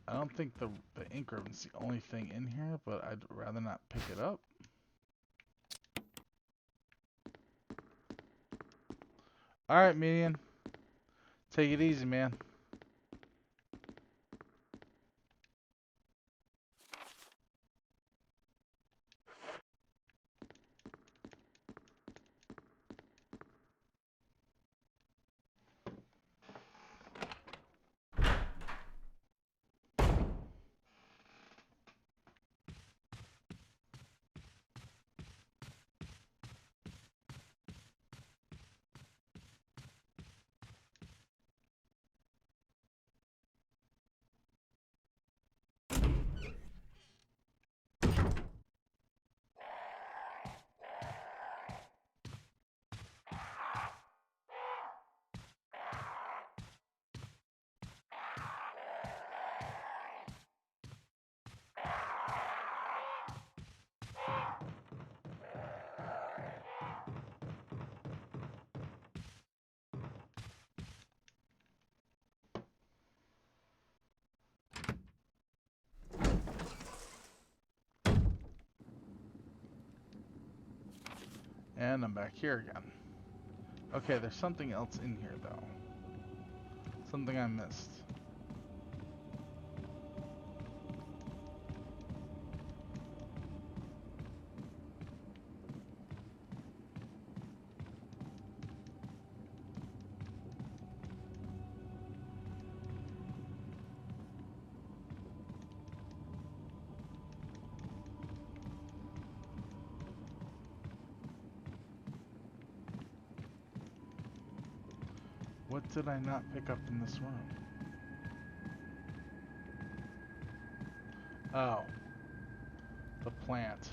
I don't think the ink ribbon's the only thing in here, but I'd rather not pick it up. Alright, Median. Take it easy, man. And I'm back here again. Okay, there's something else in here, though. Something I missed. What did I not pick up in this room? Oh, the plant.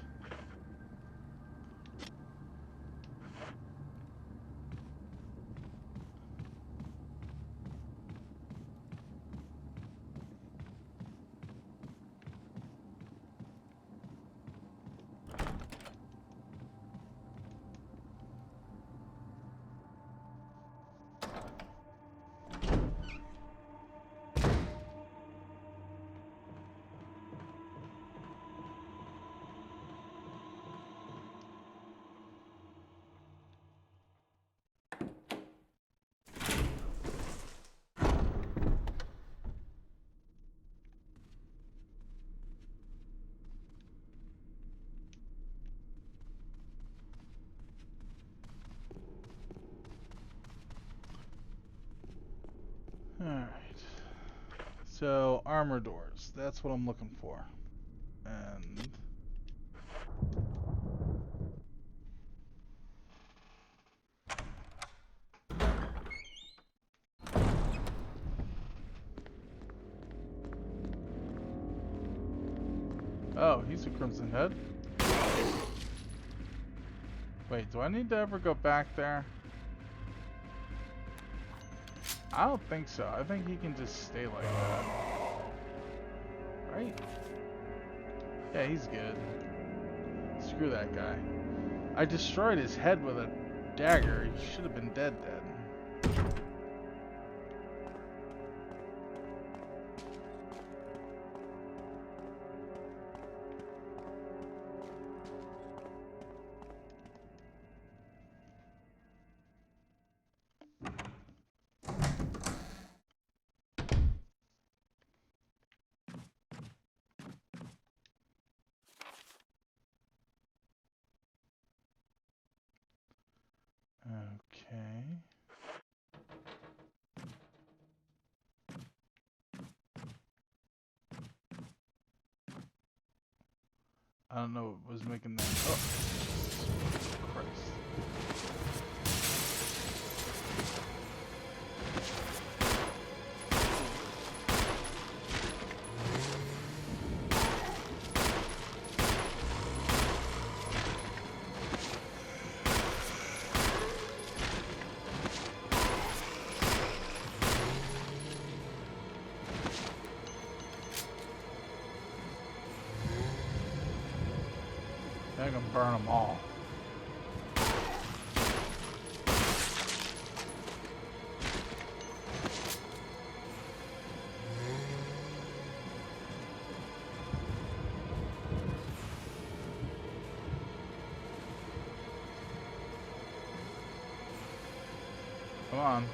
Alright. So, armor doors. That's what I'm looking for. And... oh, he's a Crimson Head. Wait, do I need to ever go back there? I don't think so. I think he can just stay like that. Right? Yeah, he's good. Screw that guy. I destroyed his head with a dagger. He should have been dead. Okay. I don't know what was making that. Oh, Christ. I can burn them all. Come on.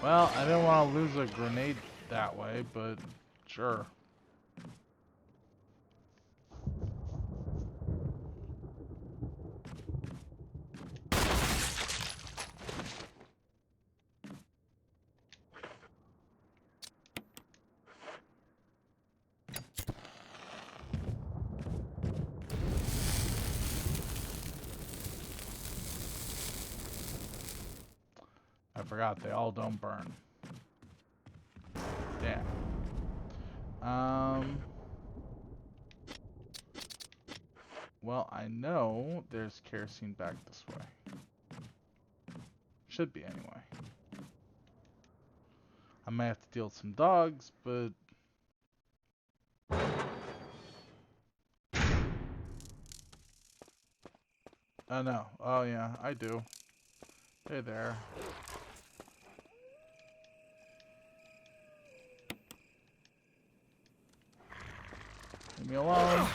Well, I didn't want to lose a grenade that way, but sure. I forgot they all don't burn. Damn. Well, I know there's kerosene back this way. Should be anyway. I might have to deal with some dogs, but... oh no. Oh yeah, I do. Hey there. me alone.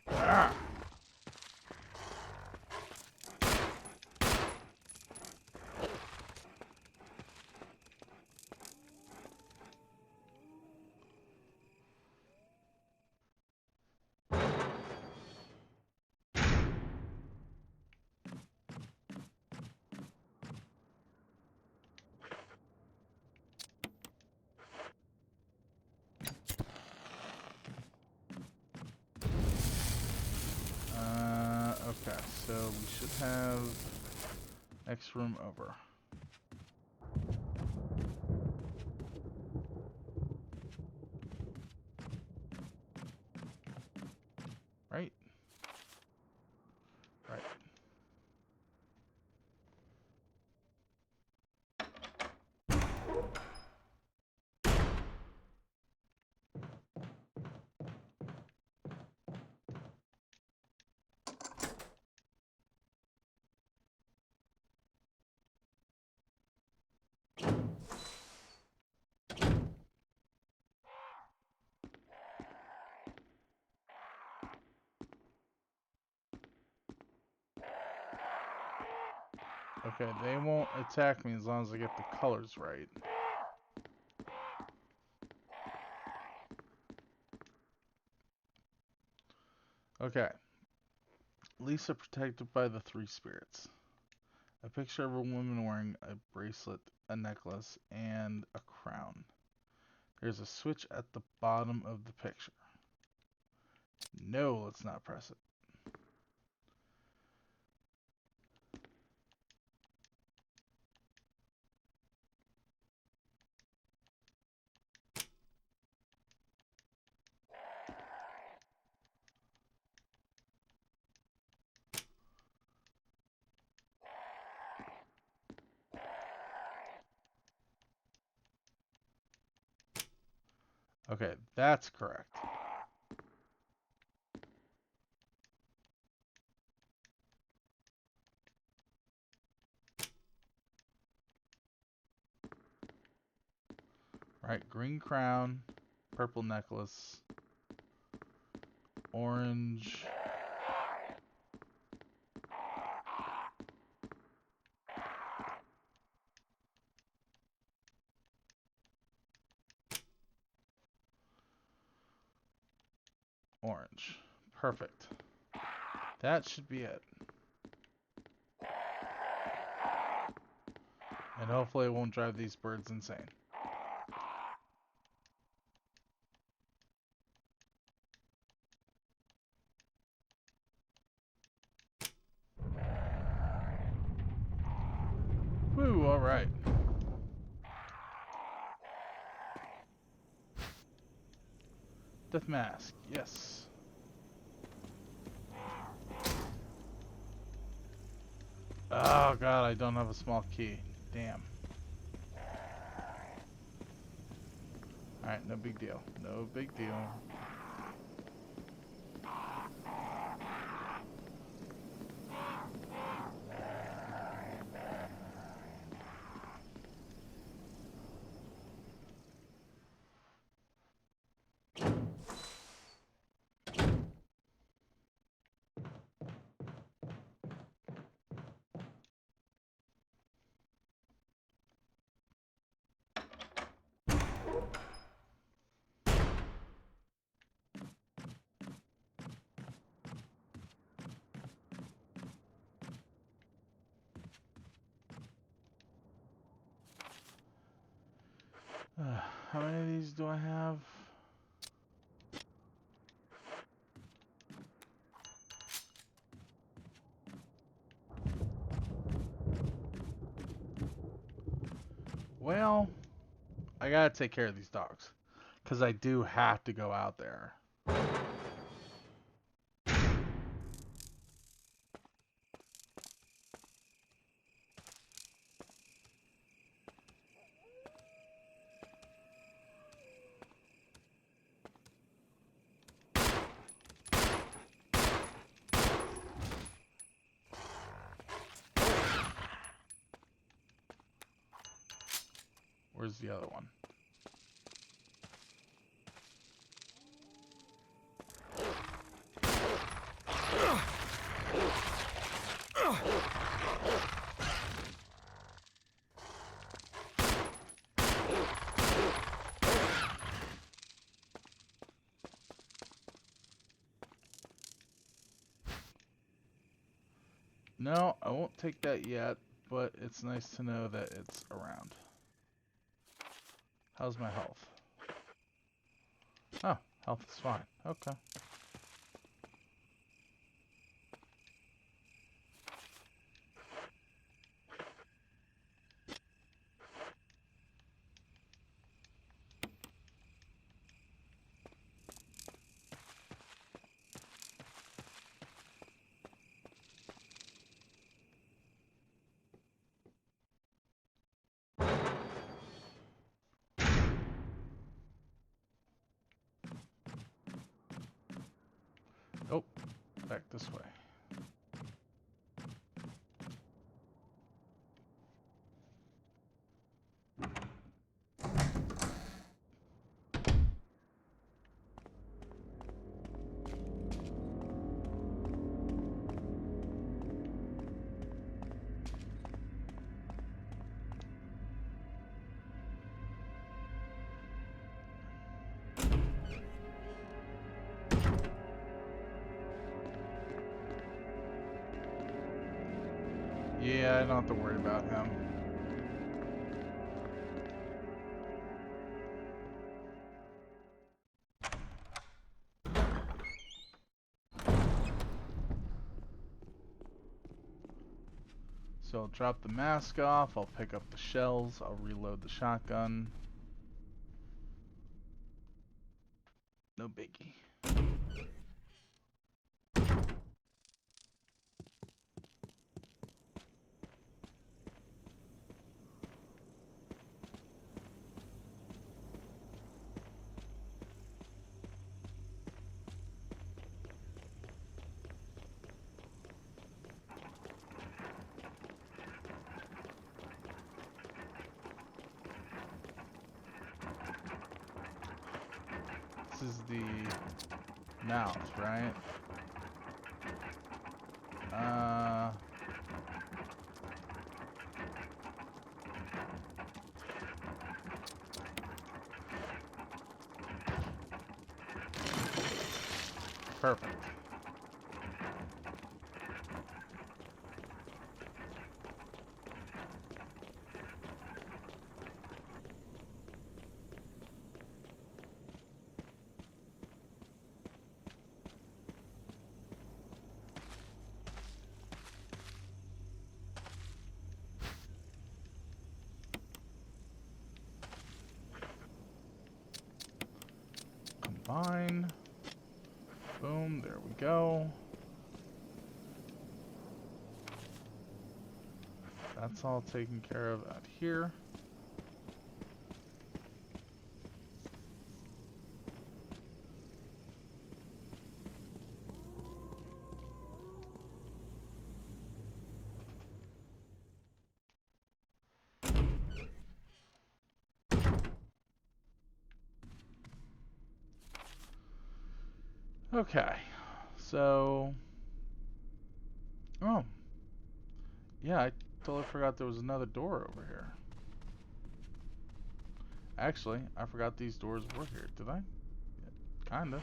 Ah. Okay, so we should have next room over. Right? Right. Okay, they won't attack me as long as I get the colors right. Okay. Lisa protected by the three spirits. A picture of a woman wearing a bracelet, a necklace, and a crown. There's a switch at the bottom of the picture. No, let's not press it. Okay, that's correct. Right, green crown, purple necklace, orange. Orange. Perfect. That should be it. And hopefully it won't drive these birds insane. Woo, alright. Death mask, yes. Oh god, I don't have a small key. Damn. Alright, no big deal. No big deal. How many of these do I have? Well, I gotta take care of these dogs. Because I do have to go out there. Where's the other one? No, I won't take that yet, but it's nice to know that it's around. How's my health? Oh, health is fine. Okay. Oh, back this way. Yeah, I don't have to worry about him. So I'll drop the mask off, I'll pick up the shells, I'll reload the shotgun. No biggie. This is the mouth, right? Perfect. Combine. Boom, there we go. That's all taken care of out here. Okay, so... Oh. Yeah, I totally forgot there was another door over here. Actually, I forgot these doors were here, did I? Yeah, kinda.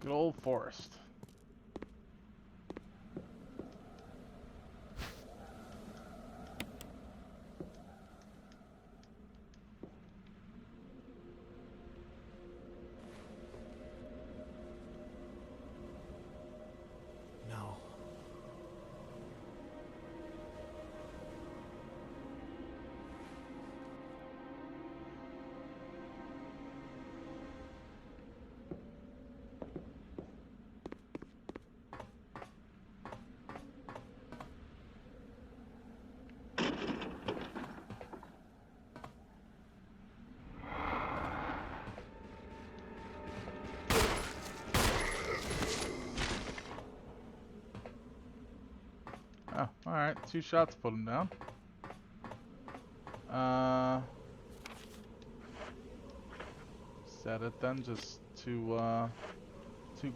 Good old forest. No. Alright, 2 shots put him down. Is that it then? Just 2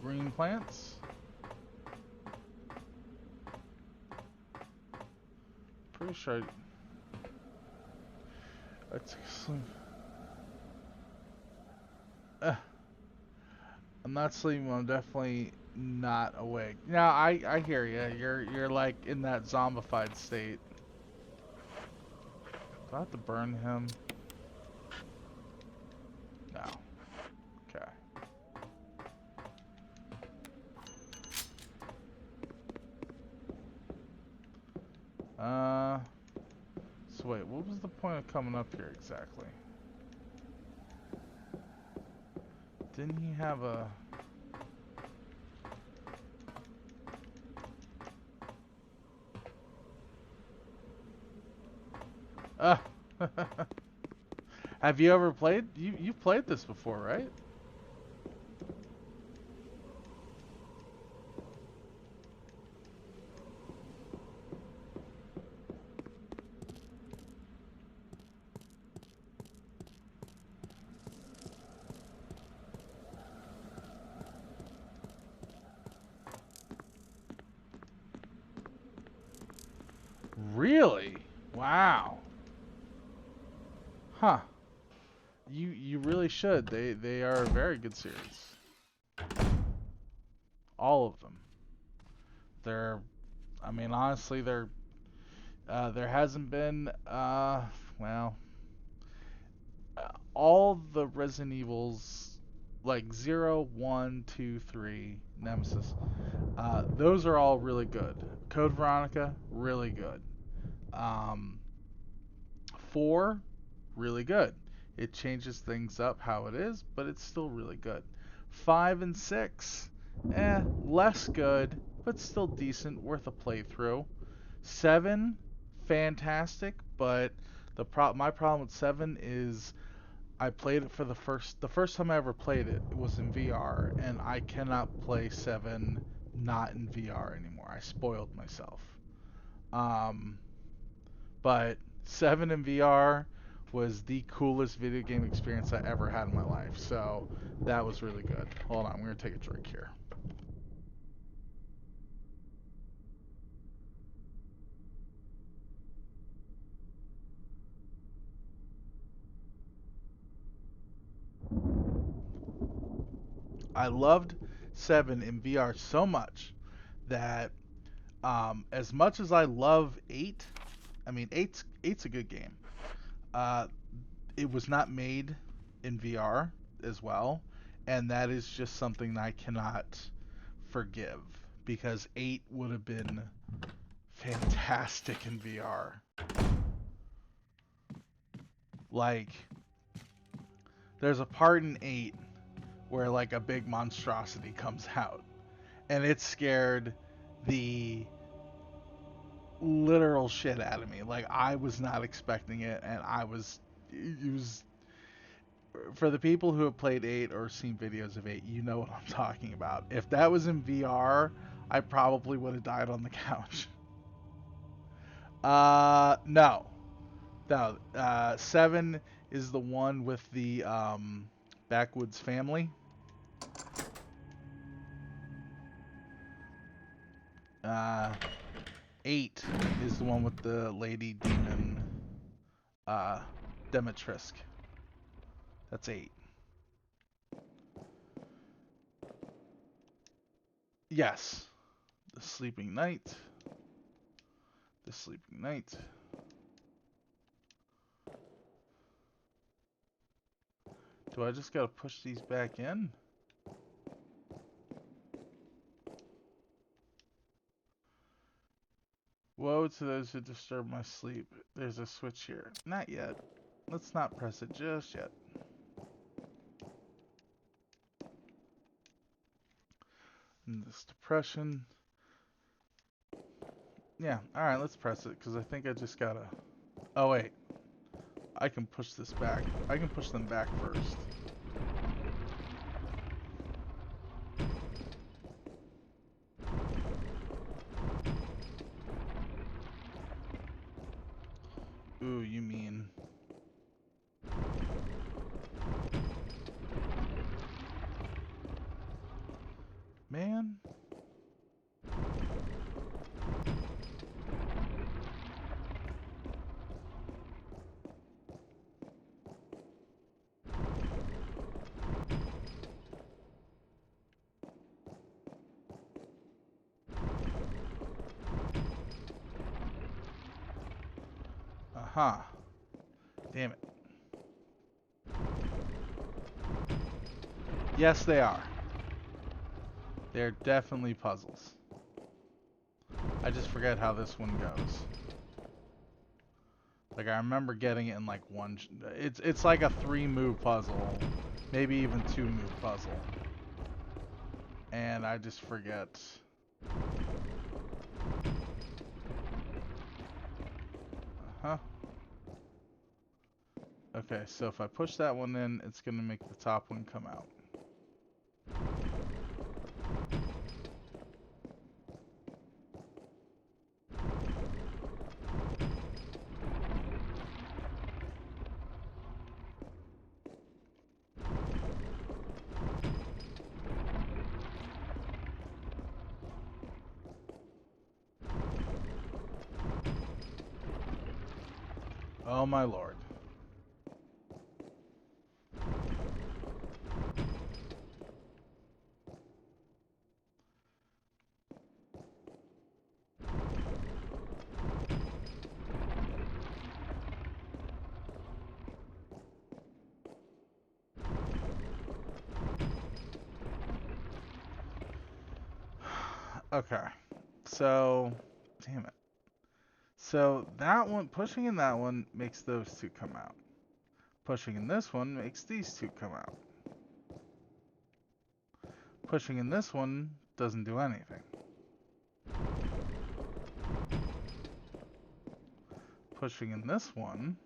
green plants? Pretty sure I took a sleep. I'm not sleeping, I'm definitely not awake. No, I hear you. You're like in that zombified state. Do I have to burn him? No. Okay. So wait, what was the point of coming up here exactly? Didn't he have a... Have you ever played? You've played this before, right? Really? Wow. Huh. You really should. They are a very good series. All of them. They're, I mean, honestly, there hasn't been well, all the Resident Evils, like 0, 1, 2, 3, Nemesis, those are all really good. Code Veronica, really good. Um, 4, really good. It changes things up how it is, but it's still really good. 5 and 6, less good, but still decent, worth a playthrough. 7, fantastic, but my problem with 7 is I played it for the first time I ever played it, it was in VR, and I cannot play 7 not in VR anymore. I spoiled myself. Um, but 7 in VR was the coolest video game experience I ever had in my life. So that was really good. Hold on, I'm going to take a drink here. I loved 7 in VR so much that as much as I love 8, I mean 8's a good game. Uh, it was not made in VR as well, and that is just something I cannot forgive because 8 would have been fantastic in VR. Like, there's a part in 8 where like a big monstrosity comes out, and it scared the literal shit out of me. Like, I was not expecting it, and it was, for the people who have played 8 or seen videos of 8, you know what I'm talking about. If that was in VR, I probably would have died on the couch. No. No. 7 is the one with the backwoods family. 8 is the one with the lady demon, Demetrisk. That's 8. Yes. The Sleeping Night. The Sleeping Night. Do I just gotta push these back in? Woe to those who disturb my sleep. There's a switch here. Not yet. Let's not press it just yet. And this depression. Yeah, alright, let's press it, because I think I just gotta... Oh, wait. I can push this back. I can push them back first. Huh. Damn it. Yes, they are. They're definitely puzzles. I just forget how this one goes. Like, I remember getting it in like one... It's like a 3-move puzzle. Maybe even 2-move puzzle. And I just forget. Uh-huh. Okay, so if I push that one in, it's going to make the top one come out. Oh my lord. Okay, so... Damn it. So that one, pushing in that one makes those two come out. Pushing in this one makes these two come out. Pushing in this one doesn't do anything. Pushing in this one...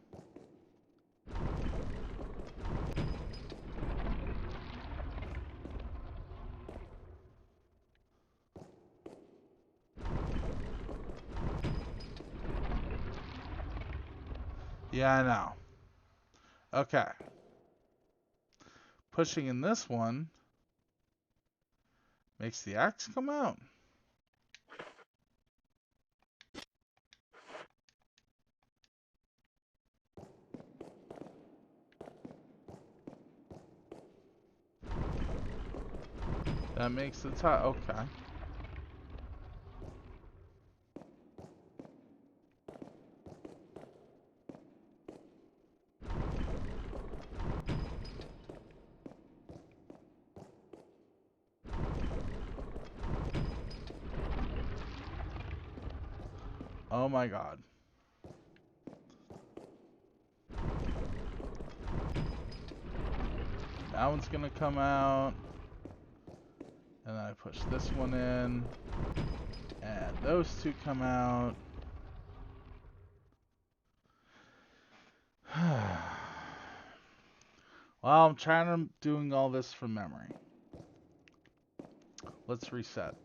Yeah, I know. Okay. Pushing in this one makes the axe come out. That makes the top... Okay. Oh my god. That one's gonna come out. And then I push this one in. And those two come out. Well, I'm trying to doing all this from memory. Let's reset.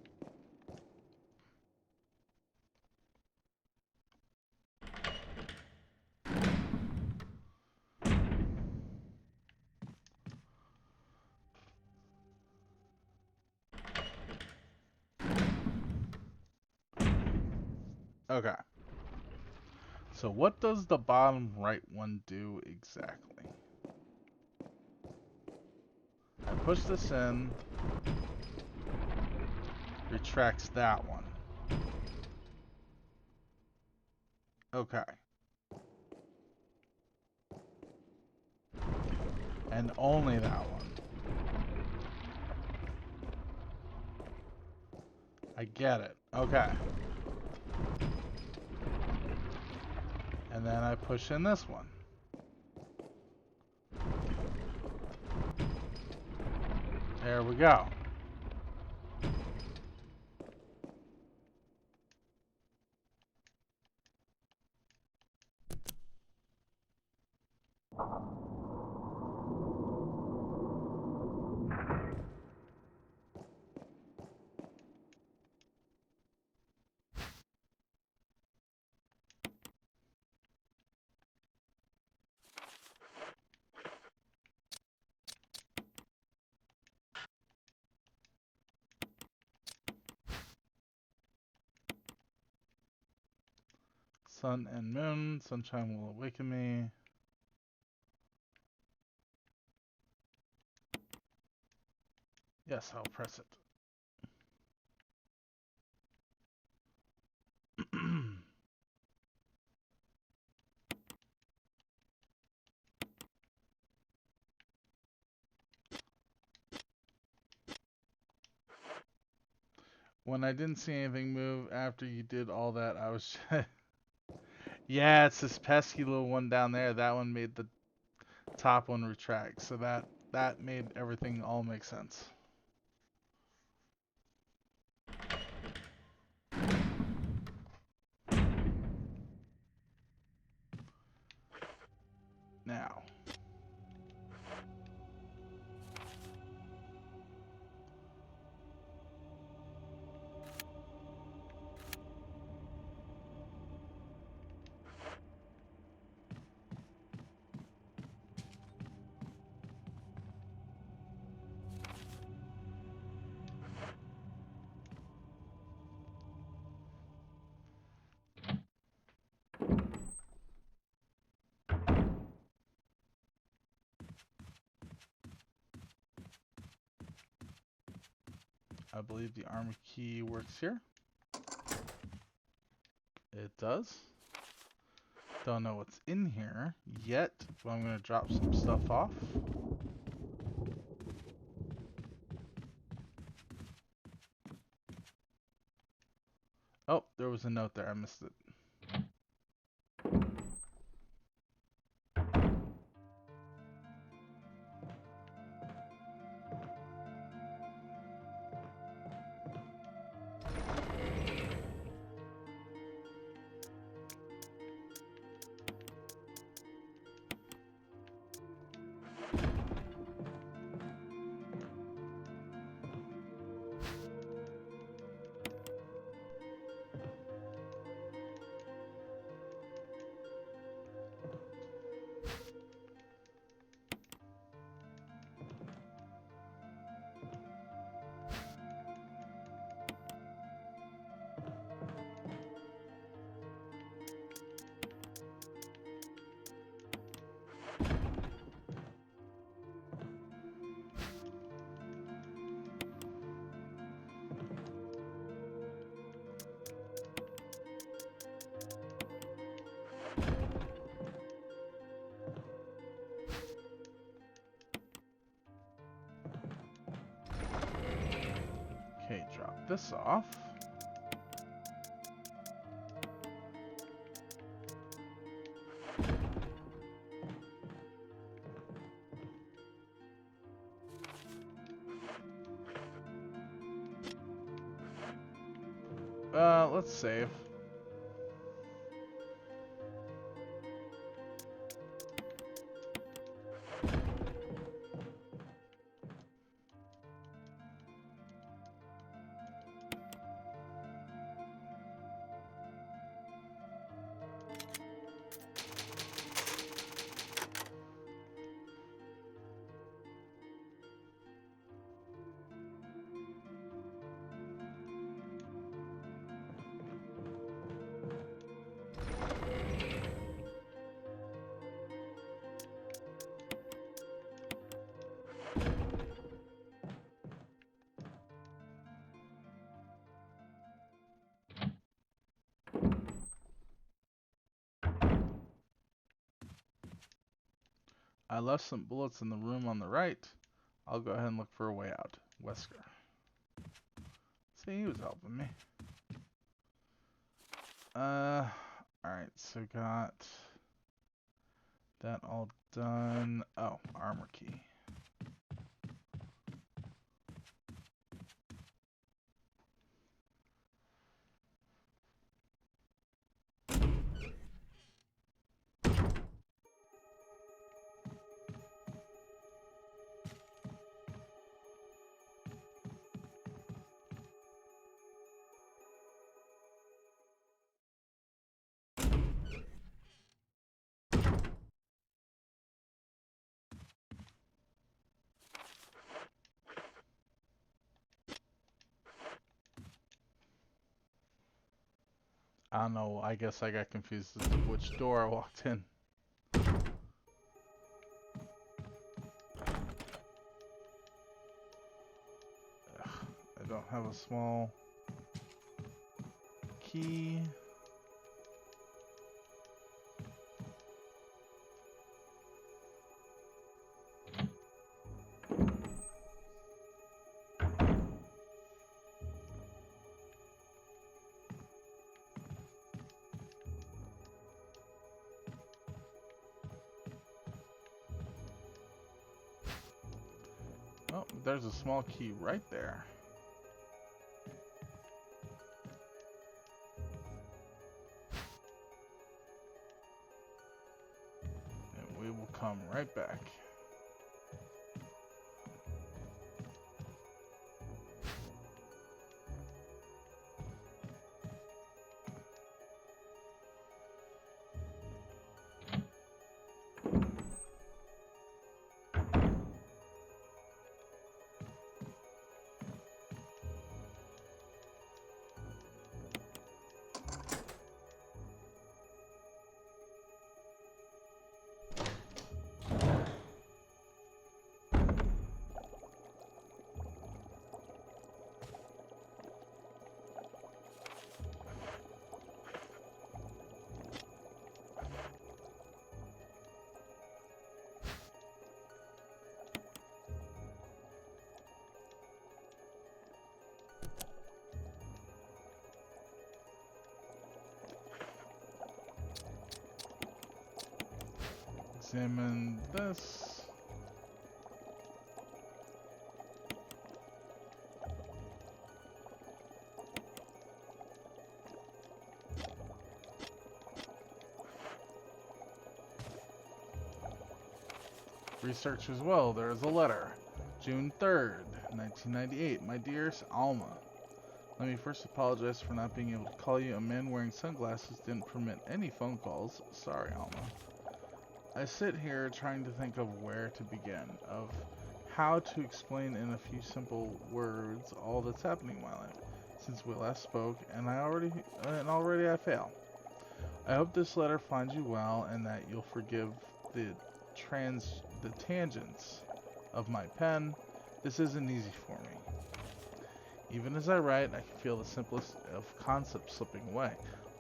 Okay. So what does the bottom right one do exactly? I push this in. Retracts that one. Okay. And only that one. I get it. Okay. And then I push in this one. There we go. Sun and moon. Sunshine will awaken me. Yes, I'll press it. When I didn't see anything move after you did all that, I was yeah, it's this pesky little one down there. That one made the top one retract, so that made everything all make sense. Now, I believe the armor key works here. It does. Don't know what's in here yet, but I'm gonna drop some stuff off. Oh, there was a note there. I missed it. Okay, drop this off. Let's save. I left some bullets in the room on the right. I'll go ahead and look for a way out. Wesker. See, he was helping me. Alright, so got that all done. Oh, armor key. I don't know, I guess I got confused as to which door I walked in. Ugh, I don't have a small key. There's a small key right there. And we will come right back. Examine this. Research as well. There is a letter. June 3rd, 1998. My dearest Alma. Let me first apologize for not being able to call you. A man wearing sunglasses didn't permit any phone calls. Sorry, Alma. I sit here trying to think of where to begin, of how to explain in a few simple words all that's happening in my life since we last spoke, and already I fail. I hope this letter finds you well and that you'll forgive the tangents of my pen. This isn't easy for me. Even as I write, I can feel the simplest of concepts slipping away.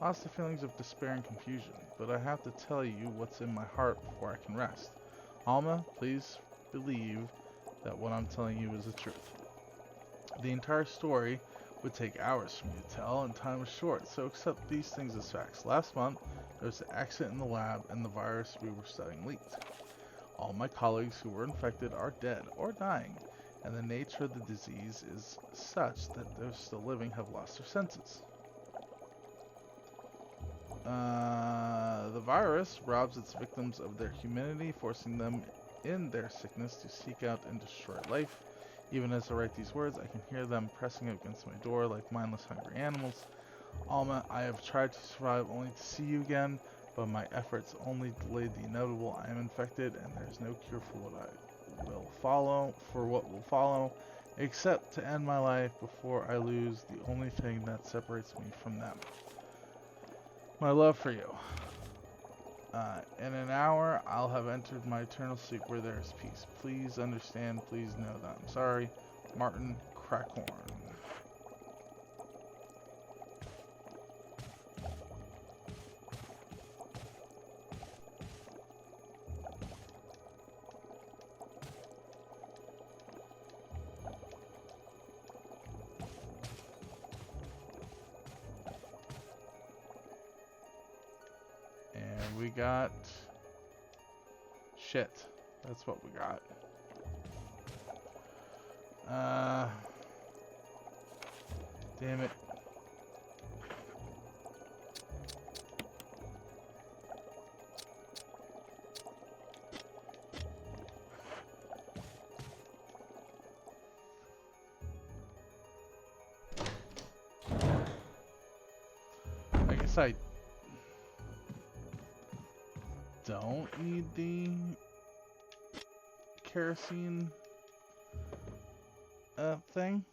Lost the feelings of despair and confusion, but I have to tell you what's in my heart before I can rest. Alma, please believe that what I'm telling you is the truth. The entire story would take hours for me to tell, and time is short, so accept these things as facts. Last month, there was an accident in the lab, and the virus we were studying leaked. All my colleagues who were infected are dead or dying, and the nature of the disease is such that those still living have lost their senses. The virus robs its victims of their humanity, forcing them in their sickness to seek out and destroy life. Even as I write these words, I can hear them pressing against my door like mindless, hungry animals. Alma, I have tried to survive only to see you again, but my efforts only delayed the inevitable. I am infected, and there is no cure for what will follow, except to end my life before I lose the only thing that separates me from them. My love for you. In an hour, I'll have entered my eternal sleep where there is peace. Please understand, please know that I'm sorry. Martin Crackhorn. We got shit. That's what we got. Damn it. I guess I don't need the kerosene thing.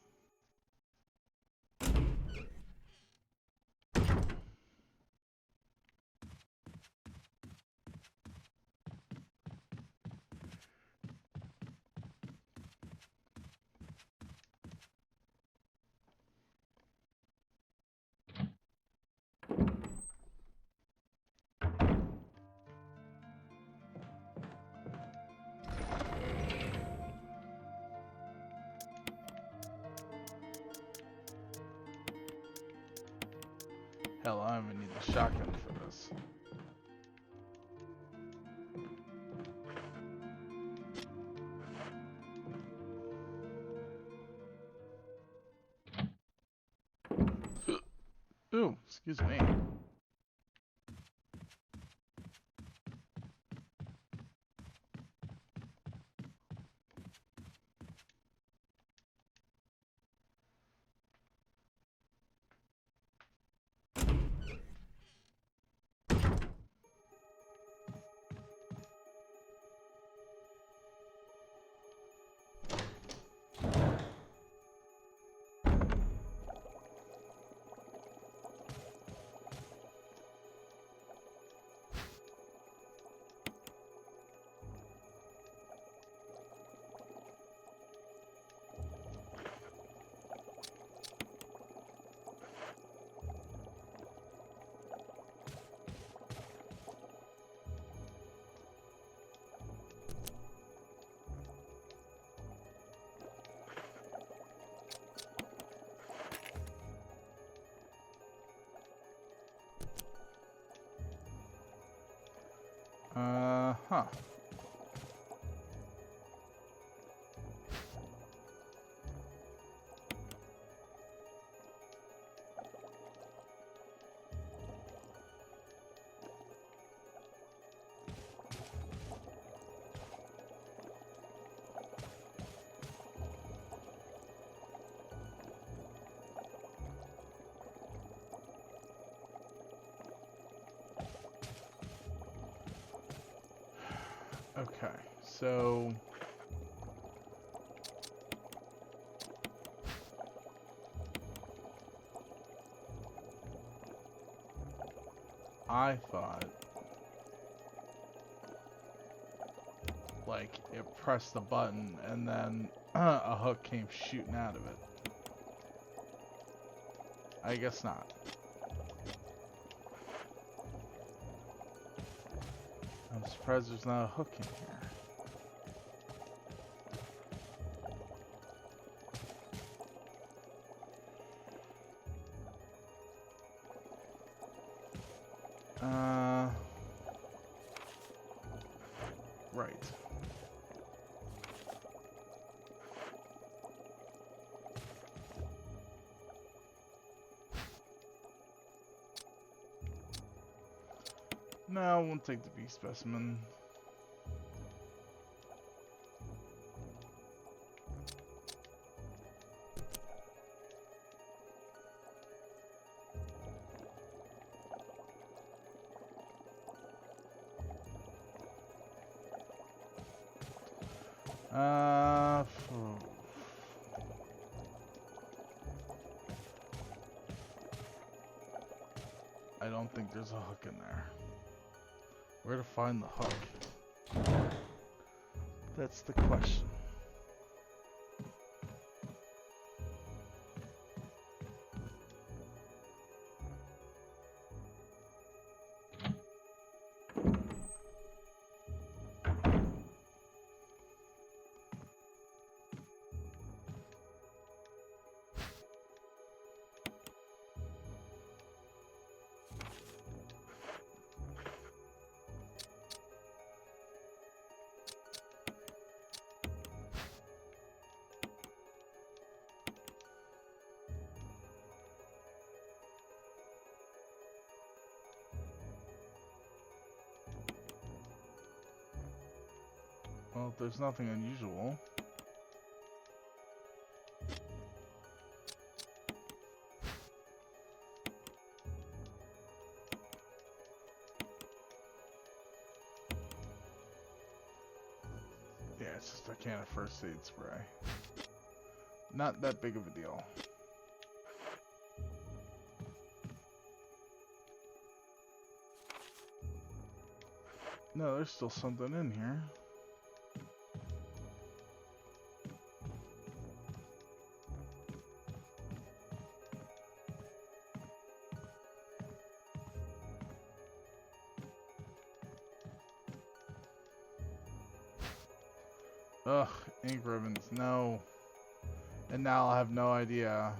Hell, I don't even need the shotgun for this. Ooh, excuse me. Huh. Okay, so I thought like it pressed the button and then a hook came shooting out of it. I guess not. I'm surprised there's not a hook in here. Right. No, I won't take the B specimen. I don't think there's a hook in there. Where to find the hook? That's the question. Well, there's nothing unusual. Yeah, it's just a can of first aid spray. Not that big of a deal. No, there's still something in here. Ugh, ink ribbons, no. And now I'll have no idea.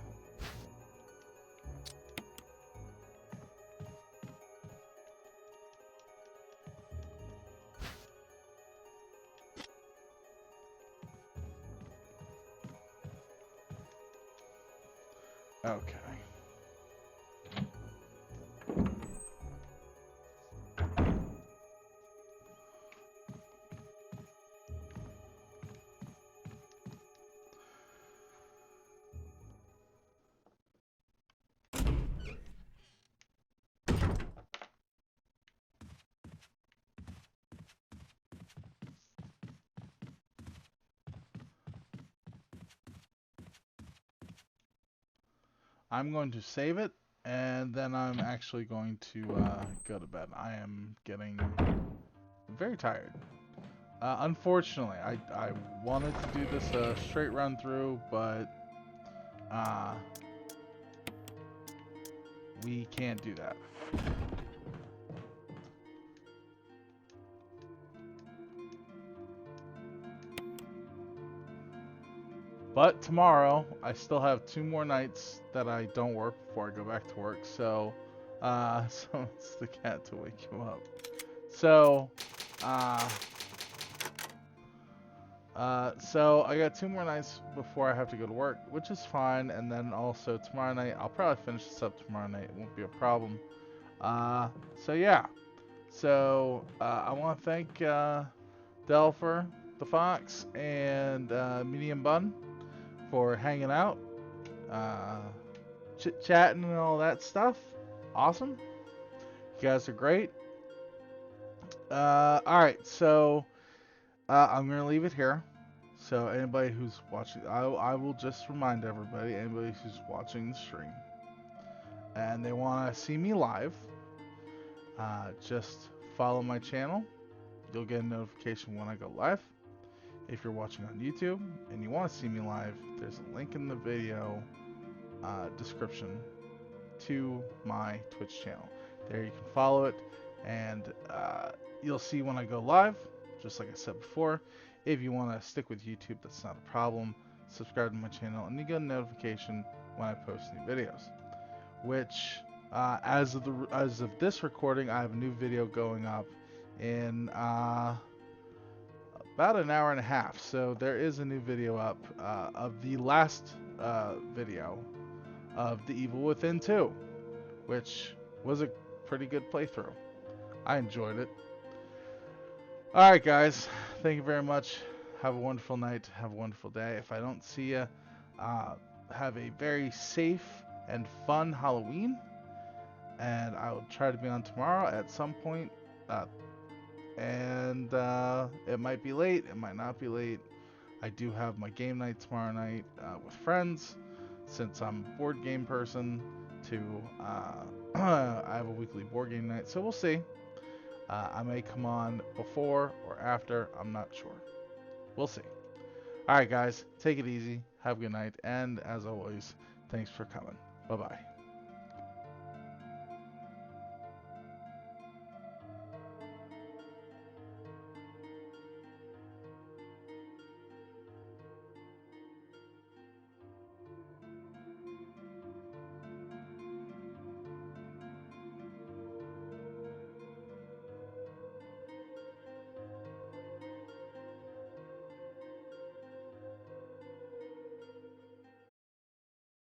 Okay. I'm going to save it, and then I'm actually going to go to bed. I am getting very tired. Unfortunately, I wanted to do this straight run through, but uh, we can't do that. But tomorrow, I still have 2 more nights that I don't work before I go back to work. So, so it's the cat to wake you up. So, uh, so I got 2 more nights before I have to go to work, which is fine. And then also tomorrow night, I'll probably finish this up tomorrow night. It won't be a problem. So yeah. So, I want to thank, Delpher, the Fox, and, Medium Bun for hanging out, uh, chit-chatting and all that stuff. Awesome. You guys are great. Alright, so, I'm going to leave it here. So, anybody who's watching, I will just remind everybody, anybody who's watching the stream, and they want to see me live, just follow my channel. You'll get a notification when I go live. If you're watching on YouTube and you want to see me live, there's a link in the video description to my Twitch channel. There you can follow it, and you'll see when I go live, just like I said before. If you want to stick with YouTube, that's not a problem. Subscribe to my channel, and you get a notification when I post new videos. Which, as of this recording, I have a new video going up in about an hour and a half. So there is a new video up of the last video of The Evil Within 2, which was a pretty good playthrough. I enjoyed it. Alright guys, thank you very much. Have a wonderful night. Have a wonderful day. If I don't see you, have a very safe and fun Halloween. And I will try to be on tomorrow at some point. And it might be late, it might not be late. I do have my game night tomorrow night with friends, since I'm a board game person. I have a weekly board game night, so we'll see. I may come on before or after, I'm not sure. We'll see. Alright guys, take it easy, have a good night, and as always, thanks for coming. Bye bye.